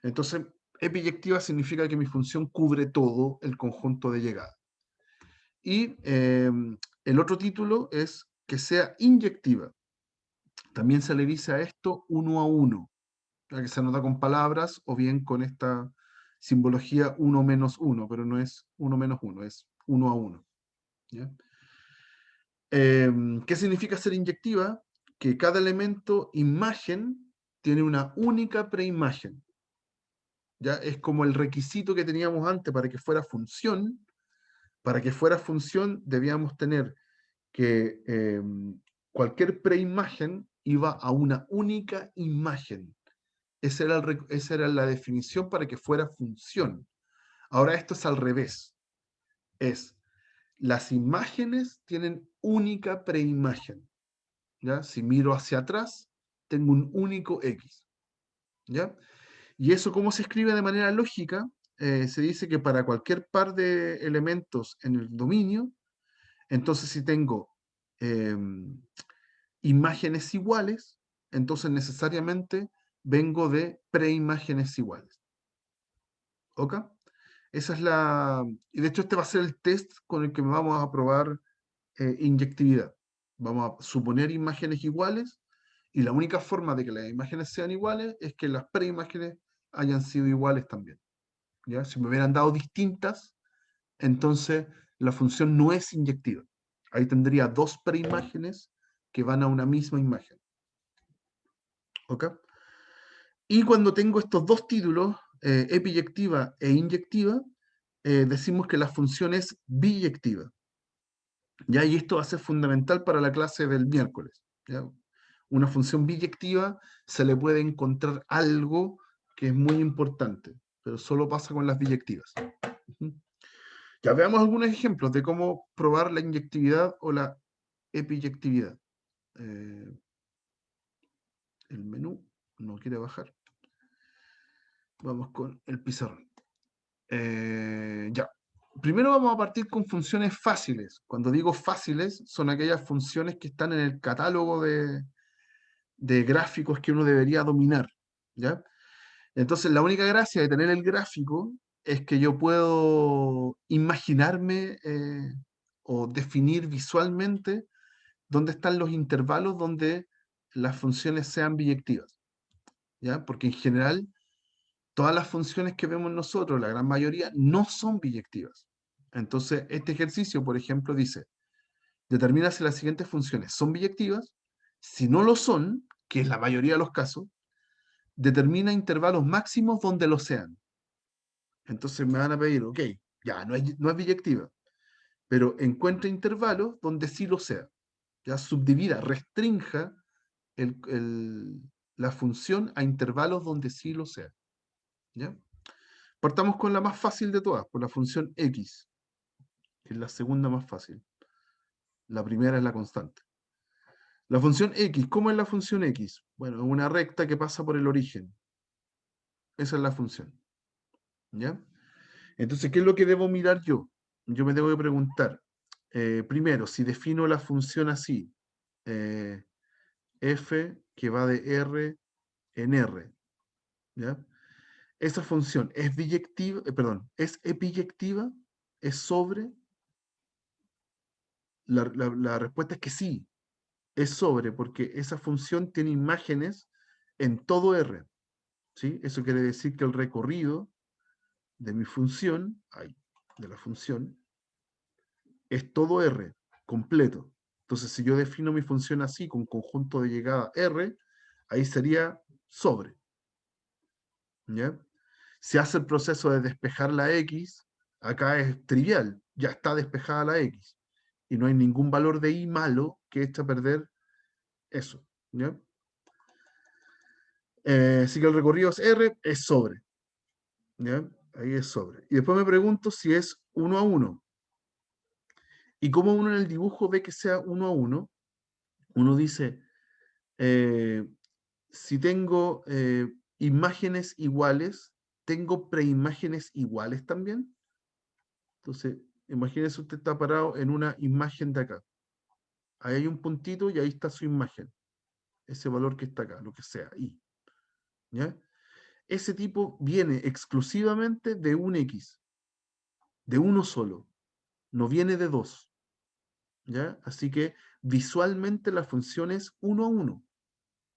Entonces, epiyectiva significa que mi función cubre todo el conjunto de llegada. Y el otro título es que sea inyectiva. También se le dice a esto uno a uno, que se anota con palabras o bien con esta simbología 1 menos 1, pero no es 1 menos 1, es 1 a 1. ¿Ya? ¿Qué significa ser inyectiva? Que cada elemento imagen tiene una única preimagen. ¿Ya? Es como el requisito que teníamos antes para que fuera función. Para que fuera función debíamos tener que cualquier preimagen iba a una única imagen. Esa era la definición para que fuera función. Ahora esto es al revés. Las imágenes tienen única preimagen. ¿Ya? Si miro hacia atrás, tengo un único X. ¿Ya? Y eso, ¿cómo se escribe de manera lógica? Se dice que para cualquier par de elementos en el dominio, entonces si tengo imágenes iguales, entonces necesariamente vengo de preimágenes iguales. ¿Ok? Esa es la... Y de hecho este va a ser el test con el que vamos a probar inyectividad. Vamos a suponer imágenes iguales y la única forma de que las imágenes sean iguales es que las preimágenes hayan sido iguales también. ¿Ya? Si me hubieran dado distintas, entonces la función no es inyectiva. Ahí tendría dos preimágenes que van a una misma imagen. ¿Ok? Y cuando tengo estos dos títulos, epiyectiva e inyectiva, decimos que la función es biyectiva. ¿Ya? Y esto va a ser fundamental para la clase del miércoles. ¿Ya? Una función biyectiva se le puede encontrar algo que es muy importante, pero solo pasa con las biyectivas. Ya veamos algunos ejemplos de cómo probar la inyectividad o la epiyectividad. El menú no quiere bajar. Vamos con el pizarrón. Ya. Primero vamos a partir con funciones fáciles. Cuando digo fáciles, son aquellas funciones que están en el catálogo de gráficos que uno debería dominar. ¿Ya? Entonces, la única gracia de tener el gráfico es que yo puedo imaginarme o definir visualmente dónde están los intervalos donde las funciones sean biyectivas. ¿Ya? Porque en general, todas las funciones que vemos nosotros, la gran mayoría, no son biyectivas. Entonces, este ejercicio, por ejemplo, dice, determina si las siguientes funciones son biyectivas. Si no lo son, que es la mayoría de los casos, determina intervalos máximos donde lo sean. Entonces me van a pedir, ok, ya, no es biyectiva, pero encuentra intervalos donde sí lo sea. Ya subdivida, restrinja la función a intervalos donde sí lo sea. ¿Ya? Partamos con la más fácil de todas, por la función x, que es la segunda más fácil. La primera es la constante. La función x, ¿cómo es la función x? Bueno, es una recta que pasa por el origen. Esa es la función. ¿Ya? Entonces, ¿qué es lo que debo mirar yo? Yo me debo de preguntar, primero, si defino la función así, f que va de r en r, ¿ya? Esa función es biyectiva, perdón, es epiyectiva, es sobre. La respuesta es que sí, es sobre, porque esa función tiene imágenes en todo R. ¿Sí? Eso quiere decir que el recorrido de mi función, de la función, es todo R, completo. Entonces, si yo defino mi función así, con conjunto de llegada R, ahí sería sobre. ¿Ya? Si hace el proceso de despejar la X, acá es trivial, ya está despejada la X. Y no hay ningún valor de I malo que eche a perder eso. ¿Ya? Así que el recorrido es R, es sobre. ¿Ya? Ahí es sobre. Y después me pregunto si es 1 a 1. Y como uno en el dibujo ve que sea 1 a 1, uno dice, eh, si tengo imágenes iguales, ¿tengo preimágenes iguales también? Entonces, imagínese usted está parado en una imagen de acá. Ahí hay un puntito y ahí está su imagen. Ese valor que está acá, lo que sea, y. ¿Ya? Ese tipo viene exclusivamente de un X, de uno solo. No viene de dos. ¿Ya? Así que visualmente la función es 1 a 1.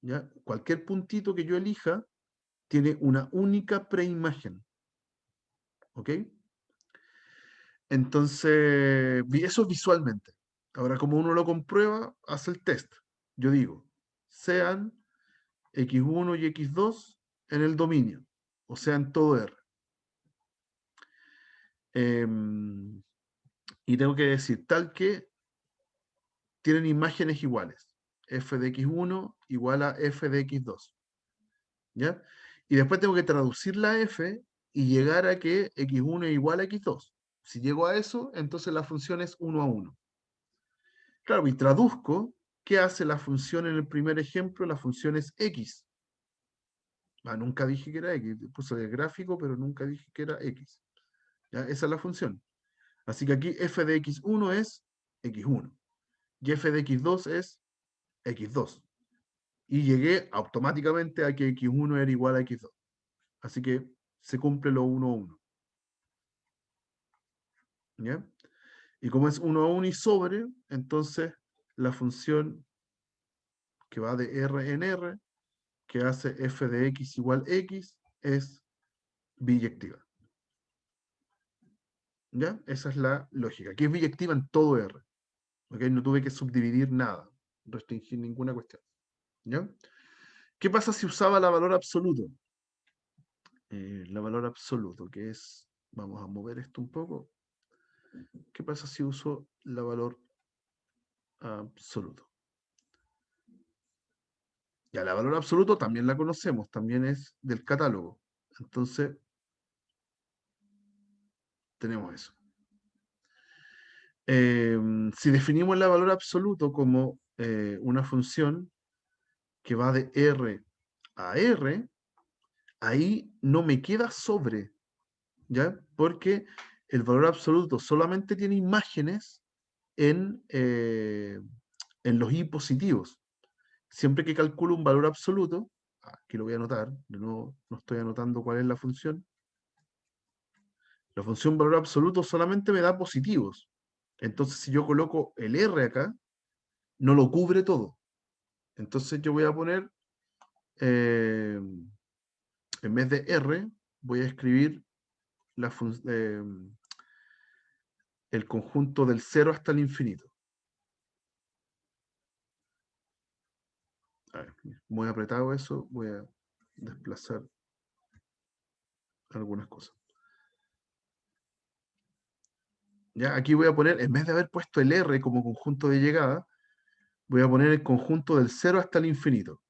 ¿Ya? Cualquier puntito que yo elija tiene una única preimagen. ¿Ok? Entonces, eso es visualmente. Ahora, como uno lo comprueba, hace el test. Yo digo, sean x1 y x2 en el dominio, o sea, en todo R. Y tengo que decir, tal que tienen imágenes iguales. F de x1 igual a f de x2. ¿Ya? Y después tengo que traducir la f y llegar a que x1 es igual a x2. Si llego a eso, entonces la función es 1 a 1. Claro, y traduzco, ¿qué hace la función en el primer ejemplo? La función es x. Nunca dije que era x, puse el gráfico, pero nunca dije que era x. ¿Ya? Esa es la función. Así que aquí f de x1 es x1 y f de x2 es x2. Y llegué automáticamente a que x1 era igual a x2. Así que se cumple lo 1 a 1. ¿Ya? Y como es 1 a 1 y sobre, entonces la función que va de R en R, que hace f de x igual x, es biyectiva. ¿Ya? Esa es la lógica. Aquí es biyectiva en todo R. ¿Okay? No tuve que subdividir nada, restringir ninguna cuestión. ¿Ya? ¿Qué pasa si usaba la valor absoluto? La valor absoluto, que es, vamos a mover esto un poco. ¿Qué pasa si uso la valor absoluto? Ya, la valor absoluto también la conocemos, también es del catálogo. Entonces, tenemos eso. Si definimos la valor absoluto como una función que va de R a R, ahí no me queda sobre, ¿ya? Porque el valor absoluto solamente tiene imágenes en los i positivos. Siempre que calculo un valor absoluto, aquí lo voy a anotar, no estoy anotando cuál es la función. La función valor absoluto solamente me da positivos. Entonces, si yo coloco el R acá, no lo cubre todo. Entonces yo voy a poner, en vez de R, voy a escribir el conjunto del 0 hasta el infinito. A ver, muy apretado eso, voy a desplazar algunas cosas. Ya, aquí voy a poner, en vez de haber puesto el R como conjunto de llegada, voy a poner el conjunto del 0 hasta el infinito.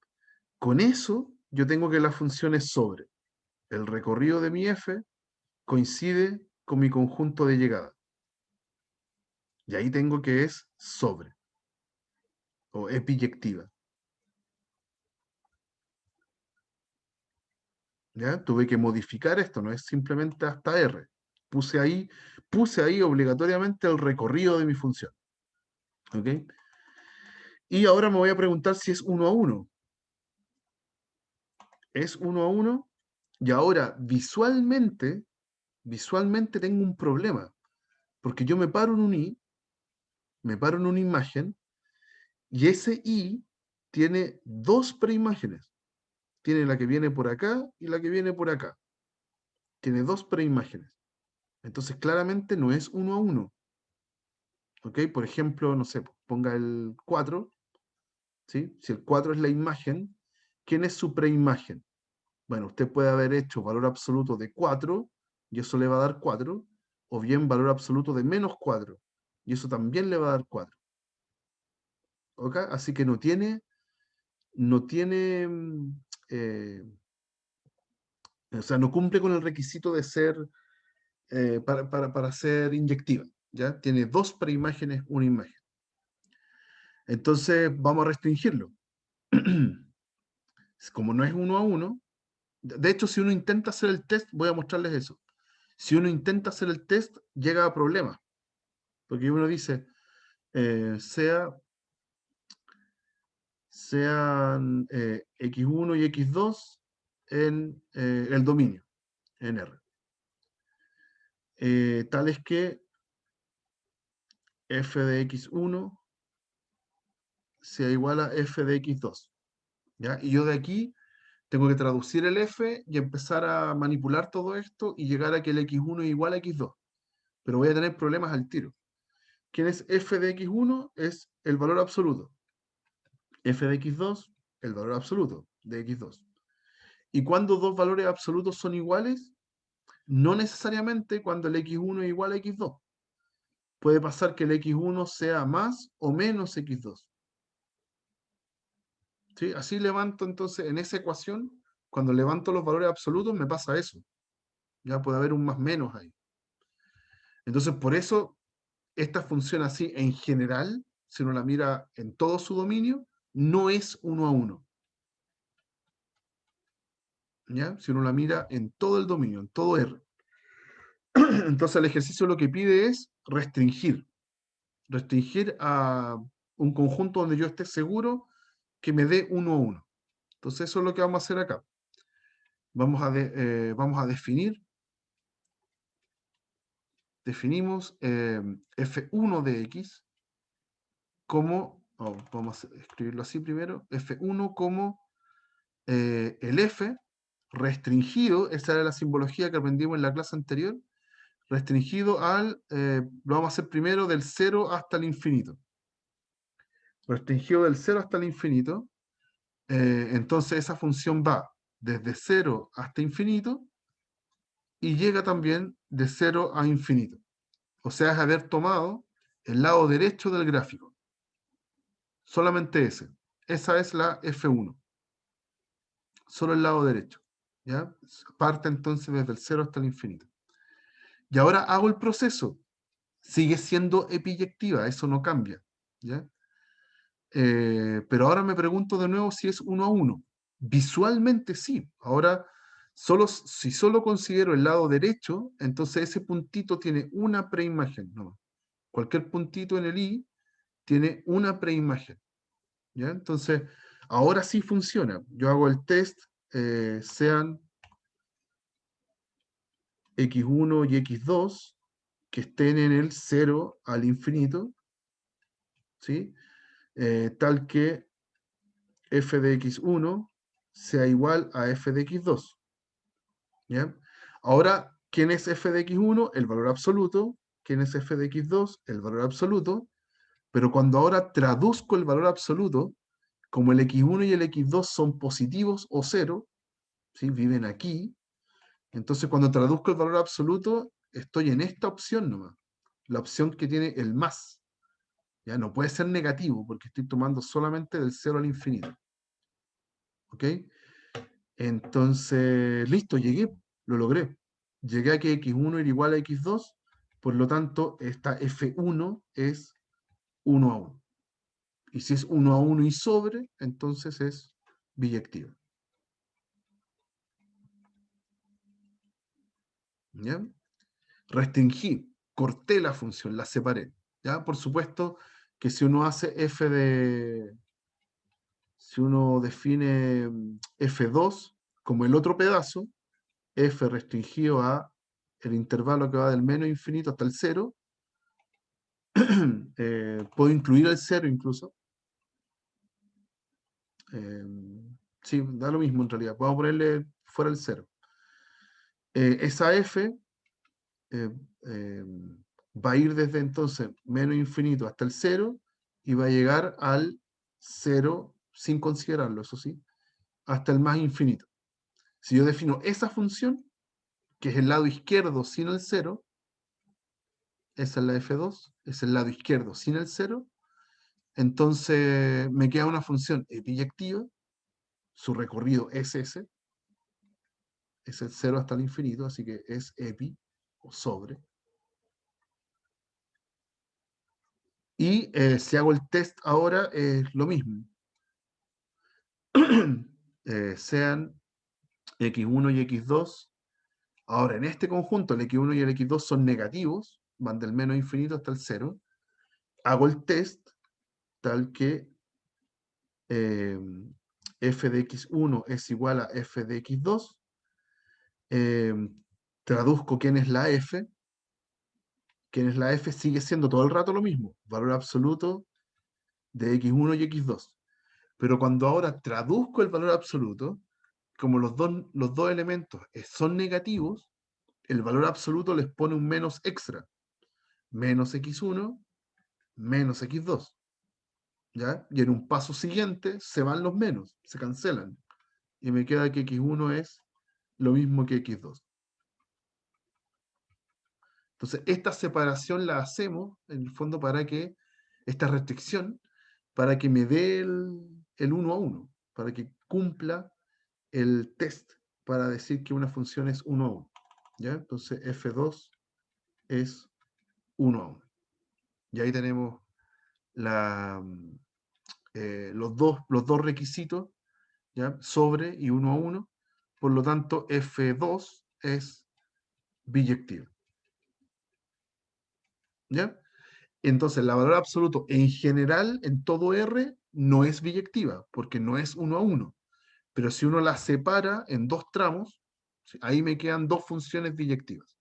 Con eso, yo tengo que la función es sobre. El recorrido de mi f coincide con mi conjunto de llegada. Y ahí tengo que es sobre, o es biyectiva. ¿Ya? Tuve que modificar esto, no es simplemente hasta R. Puse ahí obligatoriamente el recorrido de mi función. ¿Ok? Y ahora me voy a preguntar si es 1 a 1. Es 1 a 1 y ahora visualmente tengo un problema. Porque yo me paro en un i, me paro en una imagen y ese i tiene dos preimágenes. Tiene la que viene por acá y la que viene por acá. Tiene dos preimágenes. Entonces claramente no es 1 a 1. ¿Ok? Por ejemplo, no sé, ponga el 4. ¿Sí? Si el 4 es la imagen, ¿quién es su preimagen? Bueno, usted puede haber hecho valor absoluto de 4 y eso le va a dar 4, o bien valor absoluto de menos 4 y eso también le va a dar 4. ¿Ok? Así que no tiene, o sea, no cumple con el requisito de ser para ser inyectiva, ¿ya? Tiene dos preimágenes, una imagen. Entonces vamos a restringirlo. Como no es 1 a 1, de hecho, si uno intenta hacer el test, voy a mostrarles eso. Si uno intenta hacer el test, llega a problemas. Porque uno dice, sean x1 y x2 en el dominio, en R. Tal es que f de x1 sea igual a f de x2. ¿Ya? Y yo de aquí tengo que traducir el f y empezar a manipular todo esto y llegar a que el x1 es igual a x2. Pero voy a tener problemas al tiro. ¿Quién es f de x1? Es el valor absoluto. F de x2, el valor absoluto de x2. ¿Y cuando dos valores absolutos son iguales? No necesariamente cuando el x1 es igual a x2. Puede pasar que el x1 sea más o menos x2. ¿Sí? Así levanto entonces en esa ecuación, cuando levanto los valores absolutos me pasa eso. Ya puede haber un más menos ahí. Entonces por eso esta función así en general, si uno la mira en todo su dominio, no es 1 a 1. ¿Ya? Si uno la mira en todo el dominio, en todo R. Entonces el ejercicio lo que pide es restringir. Restringir a un conjunto donde yo esté seguro que me dé 1 a 1. Entonces eso es lo que vamos a hacer acá. Vamos a definir. Definimos f1 de x como, vamos a escribirlo así primero, f1 como el f restringido, esa era la simbología que aprendimos en la clase anterior, restringido lo vamos a hacer primero del 0 hasta el infinito. Restringido del 0 hasta el infinito, entonces esa función va desde 0 hasta infinito y llega también de 0 a infinito. O sea, es haber tomado el lado derecho del gráfico. Solamente ese. Esa es la f1. Solo el lado derecho. ¿Ya? Parte entonces desde el 0 hasta el infinito. Y ahora hago el proceso. Sigue siendo epiyectiva, eso no cambia. ¿Ya? Pero ahora me pregunto de nuevo si es 1 a 1. Visualmente sí. Ahora, si solo considero el lado derecho, entonces ese puntito tiene una preimagen. No. Cualquier puntito en el i tiene una preimagen. ¿Ya? Entonces, ahora sí funciona. Yo hago el test, sean x1 y x2, que estén en el 0 al infinito, ¿sí? Tal que f de x1 sea igual a f de x2. ¿Ya? Ahora, ¿quién es f de x1? El valor absoluto. ¿Quién es f de x2? El valor absoluto. Pero cuando ahora traduzco el valor absoluto, como el x1 y el x2 son positivos o cero, ¿sí? Viven aquí, entonces cuando traduzco el valor absoluto, estoy en esta opción nomás, la opción que tiene el más. Ya no puede ser negativo, porque estoy tomando solamente del 0 al infinito. ¿Ok? Entonces, listo, llegué, lo logré. Llegué a que x1 era igual a x2, por lo tanto, esta f1 es 1 a 1. Y si es 1 a 1 y sobre, entonces es biyectiva. ¿Ya? Restringí, corté la función, la separé. ¿Ya? Por supuesto que si uno hace si uno define f2 como el otro pedazo, f restringido a el intervalo que va del menos infinito hasta el 0, puedo incluir el 0 incluso. Sí, da lo mismo en realidad, puedo ponerle fuera el 0. Esa f eh, eh, va a ir desde entonces menos infinito hasta el 0 y va a llegar al 0 sin considerarlo, eso sí, hasta el más infinito. Si yo defino esa función, que es el lado izquierdo sin el 0, esa es la f2, es el lado izquierdo sin el 0, entonces me queda una función epiyectiva, su recorrido es ese, es el 0 hasta el infinito, así que es epi, o sobre. Y si hago el test ahora, es lo mismo. Sean x1 y x2. Ahora, en este conjunto, el x1 y el x2 son negativos, van del menos infinito hasta el 0. Hago el test tal que f de x1 es igual a f de x2. Traduzco quién es la f. Quién es la f sigue siendo todo el rato lo mismo, valor absoluto de x1 y x2. Pero cuando ahora traduzco el valor absoluto, como los dos elementos son negativos, el valor absoluto les pone un menos extra. Menos x1, menos x2. ¿Ya? Y en un paso siguiente se van los menos, se cancelan. Y me queda que x1 es lo mismo que x2. Entonces, esta separación la hacemos, en el fondo, para que, esta restricción, para que me dé el 1 a 1, para que cumpla el test para decir que una función es 1 a 1. ¿Ya? Entonces, f2 es 1 a 1. Y ahí tenemos los dos requisitos, ¿ya? Sobre y 1 a 1. Por lo tanto, f2 es biyectiva. ¿Ya? Entonces, la valor absoluto en general, en todo R, no es biyectiva, porque no es 1 a 1. Pero si uno la separa en dos tramos, ahí me quedan dos funciones biyectivas.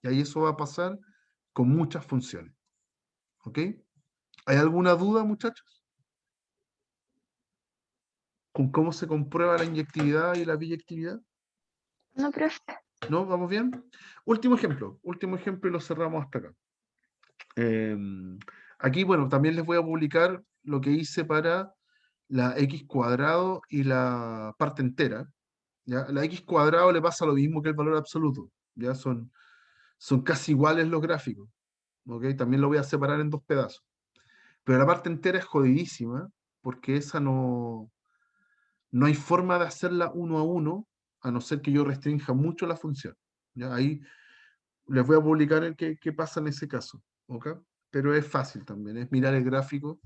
Y ahí eso va a pasar con muchas funciones. ¿Ok? ¿Hay alguna duda, muchachos? ¿Con cómo se comprueba la inyectividad y la biyectividad? No, profe. ¿No? ¿Vamos bien? Último ejemplo y lo cerramos hasta acá. Aquí, bueno, también les voy a publicar lo que hice para la x cuadrado y la parte entera. ¿Ya? La x cuadrado le pasa lo mismo que el valor absoluto. ¿Ya? Son casi iguales los gráficos. ¿Ok? También lo voy a separar en dos pedazos. Pero la parte entera es jodidísima, porque esa no hay forma de hacerla 1 a 1, a no ser que yo restrinja mucho la función. ¿Ya? Ahí les voy a publicar qué pasa en ese caso. ¿Ok? Pero es fácil también, es mirar el gráfico.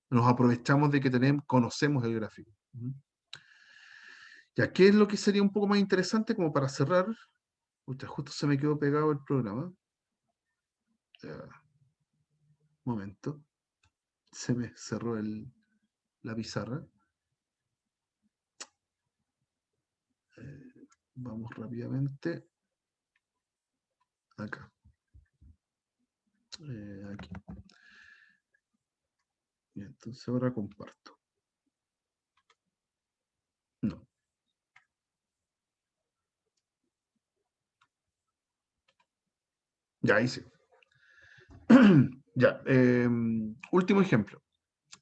Nos aprovechamos de que conocemos el gráfico. Ya, ¿qué es lo que sería un poco más interesante como para cerrar? Uy, justo se me quedó pegado el programa. Ya, momento. Se me cerró la pizarra. Vamos rápidamente. Acá. Aquí. Y entonces ahora comparto. No. Ya hice. Ya. Último ejemplo.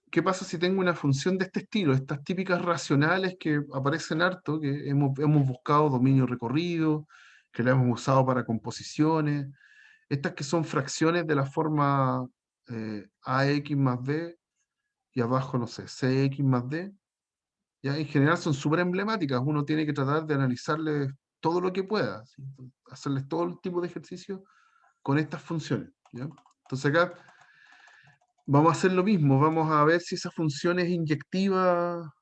¿Qué pasa si tengo una función de este estilo? Estas típicas racionales que aparecen harto, que hemos buscado dominio recorrido, que la hemos usado para composiciones. Estas que son fracciones de la forma ax más b y abajo, no sé, cx más d. ¿Ya? En general son súper emblemáticas. Uno tiene que tratar de analizarles todo lo que pueda, ¿sí? Hacerles todo el tipo de ejercicio con estas funciones. ¿Ya? Entonces acá vamos a hacer lo mismo. Vamos a ver si esa función es inyectiva,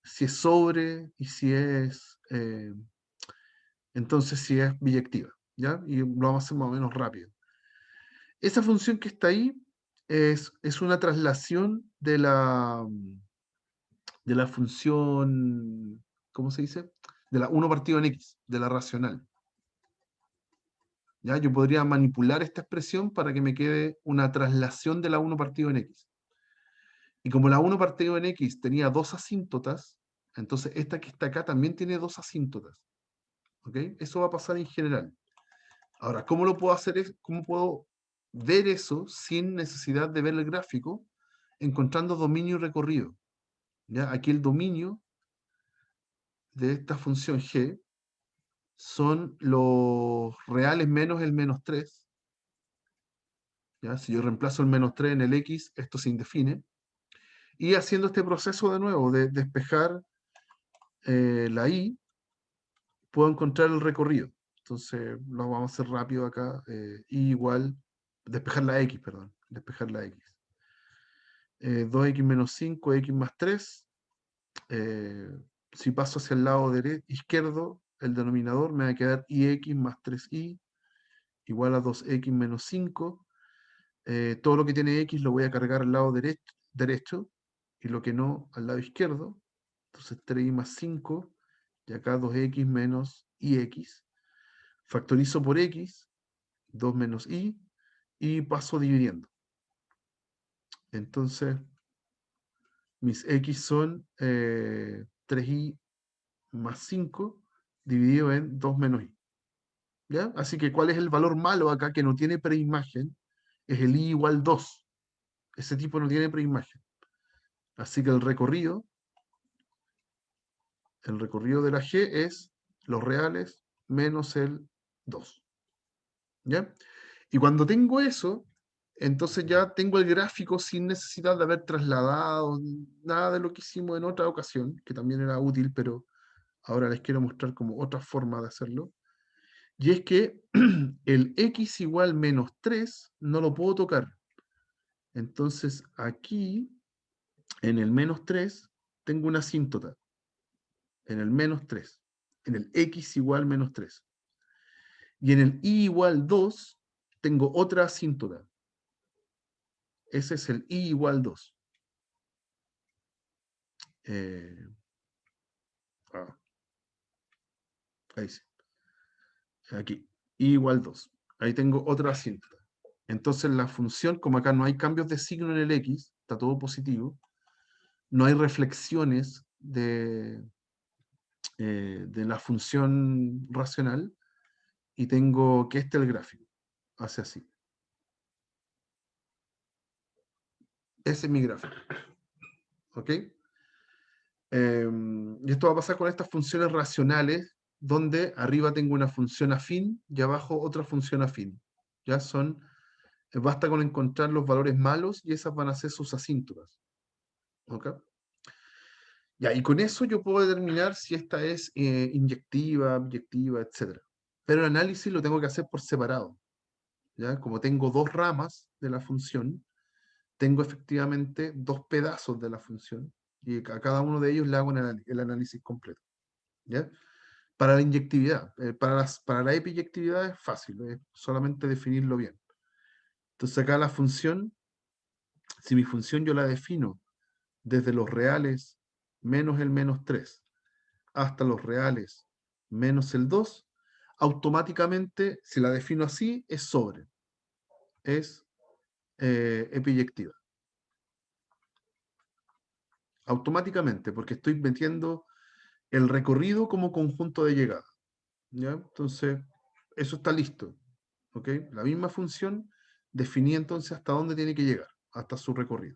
si es sobre y si es... entonces si es biyectiva. ¿Ya? Y lo vamos a hacer más o menos rápido. Esa función que está ahí es una traslación de la función, ¿cómo se dice? De la 1 partido en x, de la racional. ¿Ya? Yo podría manipular esta expresión para que me quede una traslación de la 1 partido en x. Y como la 1 partido en x tenía dos asíntotas, entonces esta que está acá también tiene dos asíntotas. ¿Ok? Eso va a pasar en general. Ahora, ¿cómo lo puedo hacer? ¿Cómo puedo ver eso sin necesidad de ver el gráfico? Encontrando dominio y recorrido. ¿Ya? Aquí el dominio de esta función g son los reales menos el menos 3. ¿Ya? Si yo reemplazo el menos 3 en el x, esto se indefine. Y haciendo este proceso de nuevo de despejar la y, puedo encontrar el recorrido. Entonces lo vamos a hacer rápido acá. Y igual, despejar la x, perdón. Despejar la x. 2x menos 5, x más 3. Si paso hacia el lado izquierdo, el denominador me va a quedar ix más 3y igual a 2x menos 5. Todo lo que tiene x lo voy a cargar al lado derecho y lo que no al lado izquierdo. Entonces 3y más 5 y acá 2x menos ix. Factorizo por x, 2 menos y paso dividiendo. Entonces mis x son 3y más 5 dividido en 2 menos y. ¿Ya? Así que, ¿cuál es el valor malo acá que no tiene preimagen? Es el y igual 2. Ese tipo no tiene preimagen. Así que el recorrido de la G es los reales menos el 2. ¿Ya? Y cuando tengo eso, entonces ya tengo el gráfico sin necesidad de haber trasladado nada de lo que hicimos en otra ocasión, que también era útil, pero ahora les quiero mostrar como otra forma de hacerlo. Y es que el x igual menos 3 no lo puedo tocar. Entonces aquí, en el menos 3, tengo una asíntota. En el menos 3. En el x igual menos 3. Y en el y igual 2, tengo otra asíntota. Ese es el y igual 2. Ahí sí. Aquí. Y igual 2. Ahí tengo otra asíntota. Entonces la función, como acá no hay cambios de signo en el x, está todo positivo, no hay reflexiones de la función racional, y tengo que el gráfico. Hace así. Ese es mi gráfico. ¿Ok? Y esto va a pasar con estas funciones racionales, donde arriba tengo una función afín y abajo otra función afín. Ya son, basta con encontrar los valores malos y esas van a ser sus asíntotas. ¿Ok? Ya, y con eso yo puedo determinar si esta es inyectiva, biyectiva, etc. Pero el análisis lo tengo que hacer por separado. ¿Ya? Como tengo dos ramas de la función, tengo efectivamente dos pedazos de la función, y a cada uno de ellos le hago el análisis completo. ¿Ya? Para la inyectividad, para la epiyectividad es fácil, es solamente definirlo bien. Entonces acá la función, si mi función yo la defino desde los reales menos el menos 3 hasta los reales menos el 2, automáticamente, si la defino así, es sobre. Es epiyectiva. Automáticamente, porque estoy metiendo el recorrido como conjunto de llegada. ¿Ya? Entonces, eso está listo. ¿Ok? La misma función definí entonces hasta dónde tiene que llegar, hasta su recorrido.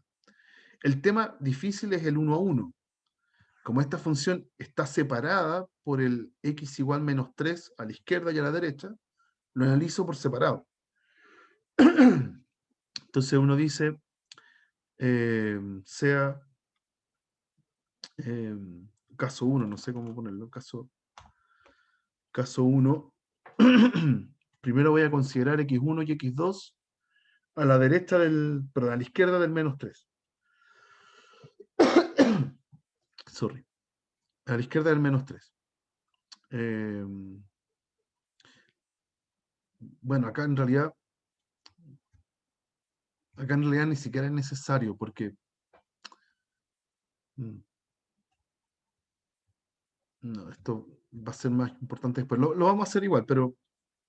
El tema difícil es el 1 a 1. Como esta función está separada por el x igual menos 3 a la izquierda y a la derecha, lo analizo por separado. Entonces uno dice, sea caso 1, no sé cómo ponerlo, caso 1, primero voy a considerar x1 y x2 a la derecha perdón, a la izquierda del menos 3. Sorry. A la izquierda del menos 3. Bueno, acá en realidad ni siquiera es necesario, porque no, esto va a ser más importante después. Lo vamos a hacer igual, pero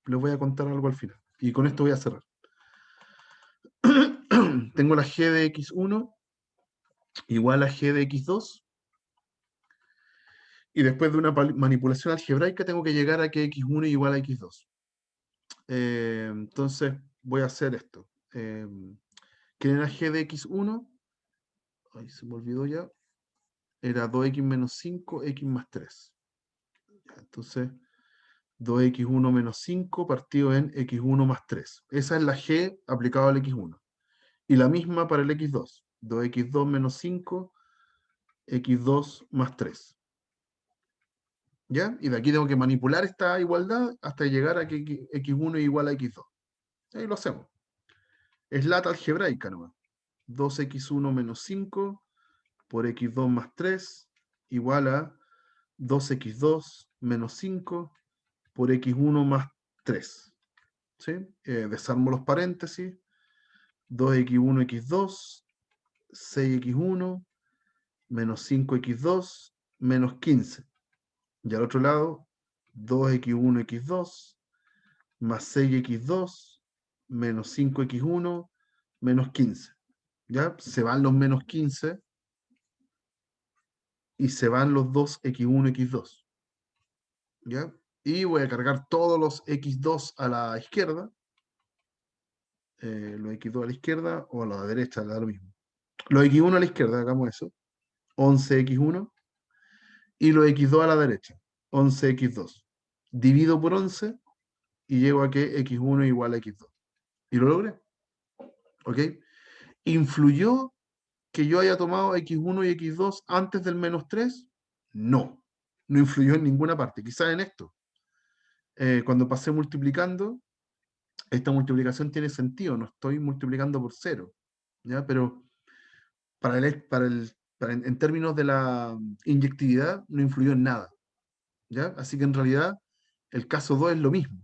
les voy a contar algo al final. Y con esto voy a cerrar. Tengo la g de x1 igual a g de x2. Y después de una manipulación algebraica tengo que llegar a que x1 es igual a x2. Entonces voy a hacer esto. ¿Quién era g de x1? Ay, se me olvidó ya. Era 2x menos 5, x más 3. Entonces, 2x1 menos 5 partido en x1 más 3. Esa es la g aplicada al x1. Y la misma para el x2. 2x2 menos 5, x2 más 3. ¿Ya? Y de aquí tengo que manipular esta igualdad hasta llegar a que x1 es igual a x2. Ahí lo hacemos. Es lata algebraica nomás. 2x1 menos 5 por x2 más 3 igual a 2x2 menos 5 por x1 más 3. ¿Sí? Desarmo los paréntesis. 2x1, x2, 6x1, menos 5x2, menos 15. Y al otro lado, 2x1, x2, más 6x2, menos 5x1, menos 15. ¿Ya? Se van los menos 15 y se van los 2x1, x2. ¿Ya? Y voy a cargar todos los x2 a la izquierda. Los x2 a la izquierda o a la derecha, da lo mismo. Los x1 a la izquierda, hagamos eso. 11x1. Y los x2 a la derecha. 11x2. Divido por 11 y llego a que x1 es igual a x2. Y lo logré. ¿Ok? ¿Influyó que yo haya tomado x1 y x2 antes del menos 3? No. No influyó en ninguna parte. Quizás en esto. Cuando pasé multiplicando, esta multiplicación tiene sentido. No estoy multiplicando por 0. ¿Ya? Pero en términos de la inyectividad, no influyó en nada. ¿Ya? Así que en realidad, el caso 2 es lo mismo.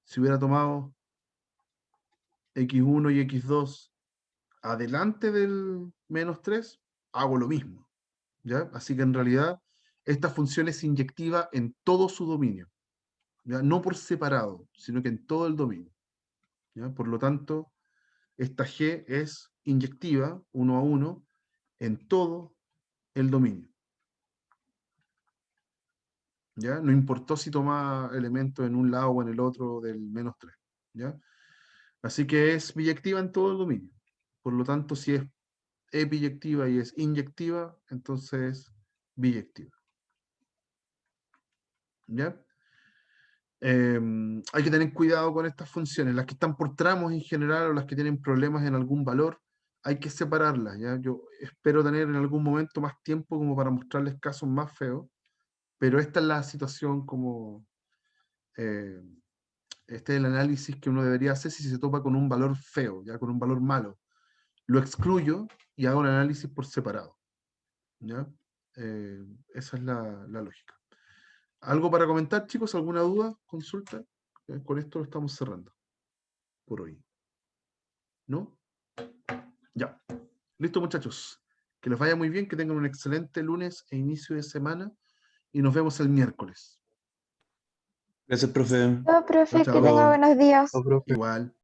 Si hubiera tomado x1 y x2 adelante del menos 3, hago lo mismo. ¿Ya? Así que en realidad esta función es inyectiva en todo su dominio. ¿Ya? No por separado, sino que en todo el dominio. ¿Ya? Por lo tanto, esta g es inyectiva 1 a 1 en todo el dominio. ¿Ya? No importó si tomaba elementos en un lado o en el otro del menos 3. ¿Ya? Así que es biyectiva en todo el dominio. Por lo tanto, si es biyectiva y es inyectiva, entonces es biyectiva. ¿Ya? Hay que tener cuidado con estas funciones. Las que están por tramos en general o las que tienen problemas en algún valor, hay que separarlas. ¿ya? Yo espero tener en algún momento más tiempo como para mostrarles casos más feos, pero esta es la situación como... este es el análisis que uno debería hacer si se topa con un valor feo, ya con un valor malo. Lo excluyo y hago un análisis por separado. ¿Ya? Esa es la lógica. ¿Algo para comentar, chicos? ¿Alguna duda? ¿Consulta? Con esto lo estamos cerrando por hoy. ¿No? Ya. Listo, muchachos. Que les vaya muy bien, que tengan un excelente lunes e inicio de semana y nos vemos el miércoles. Gracias, profe. Chao, profe, Chao, que tenga chao. buenos días. Chao, profe. Igual.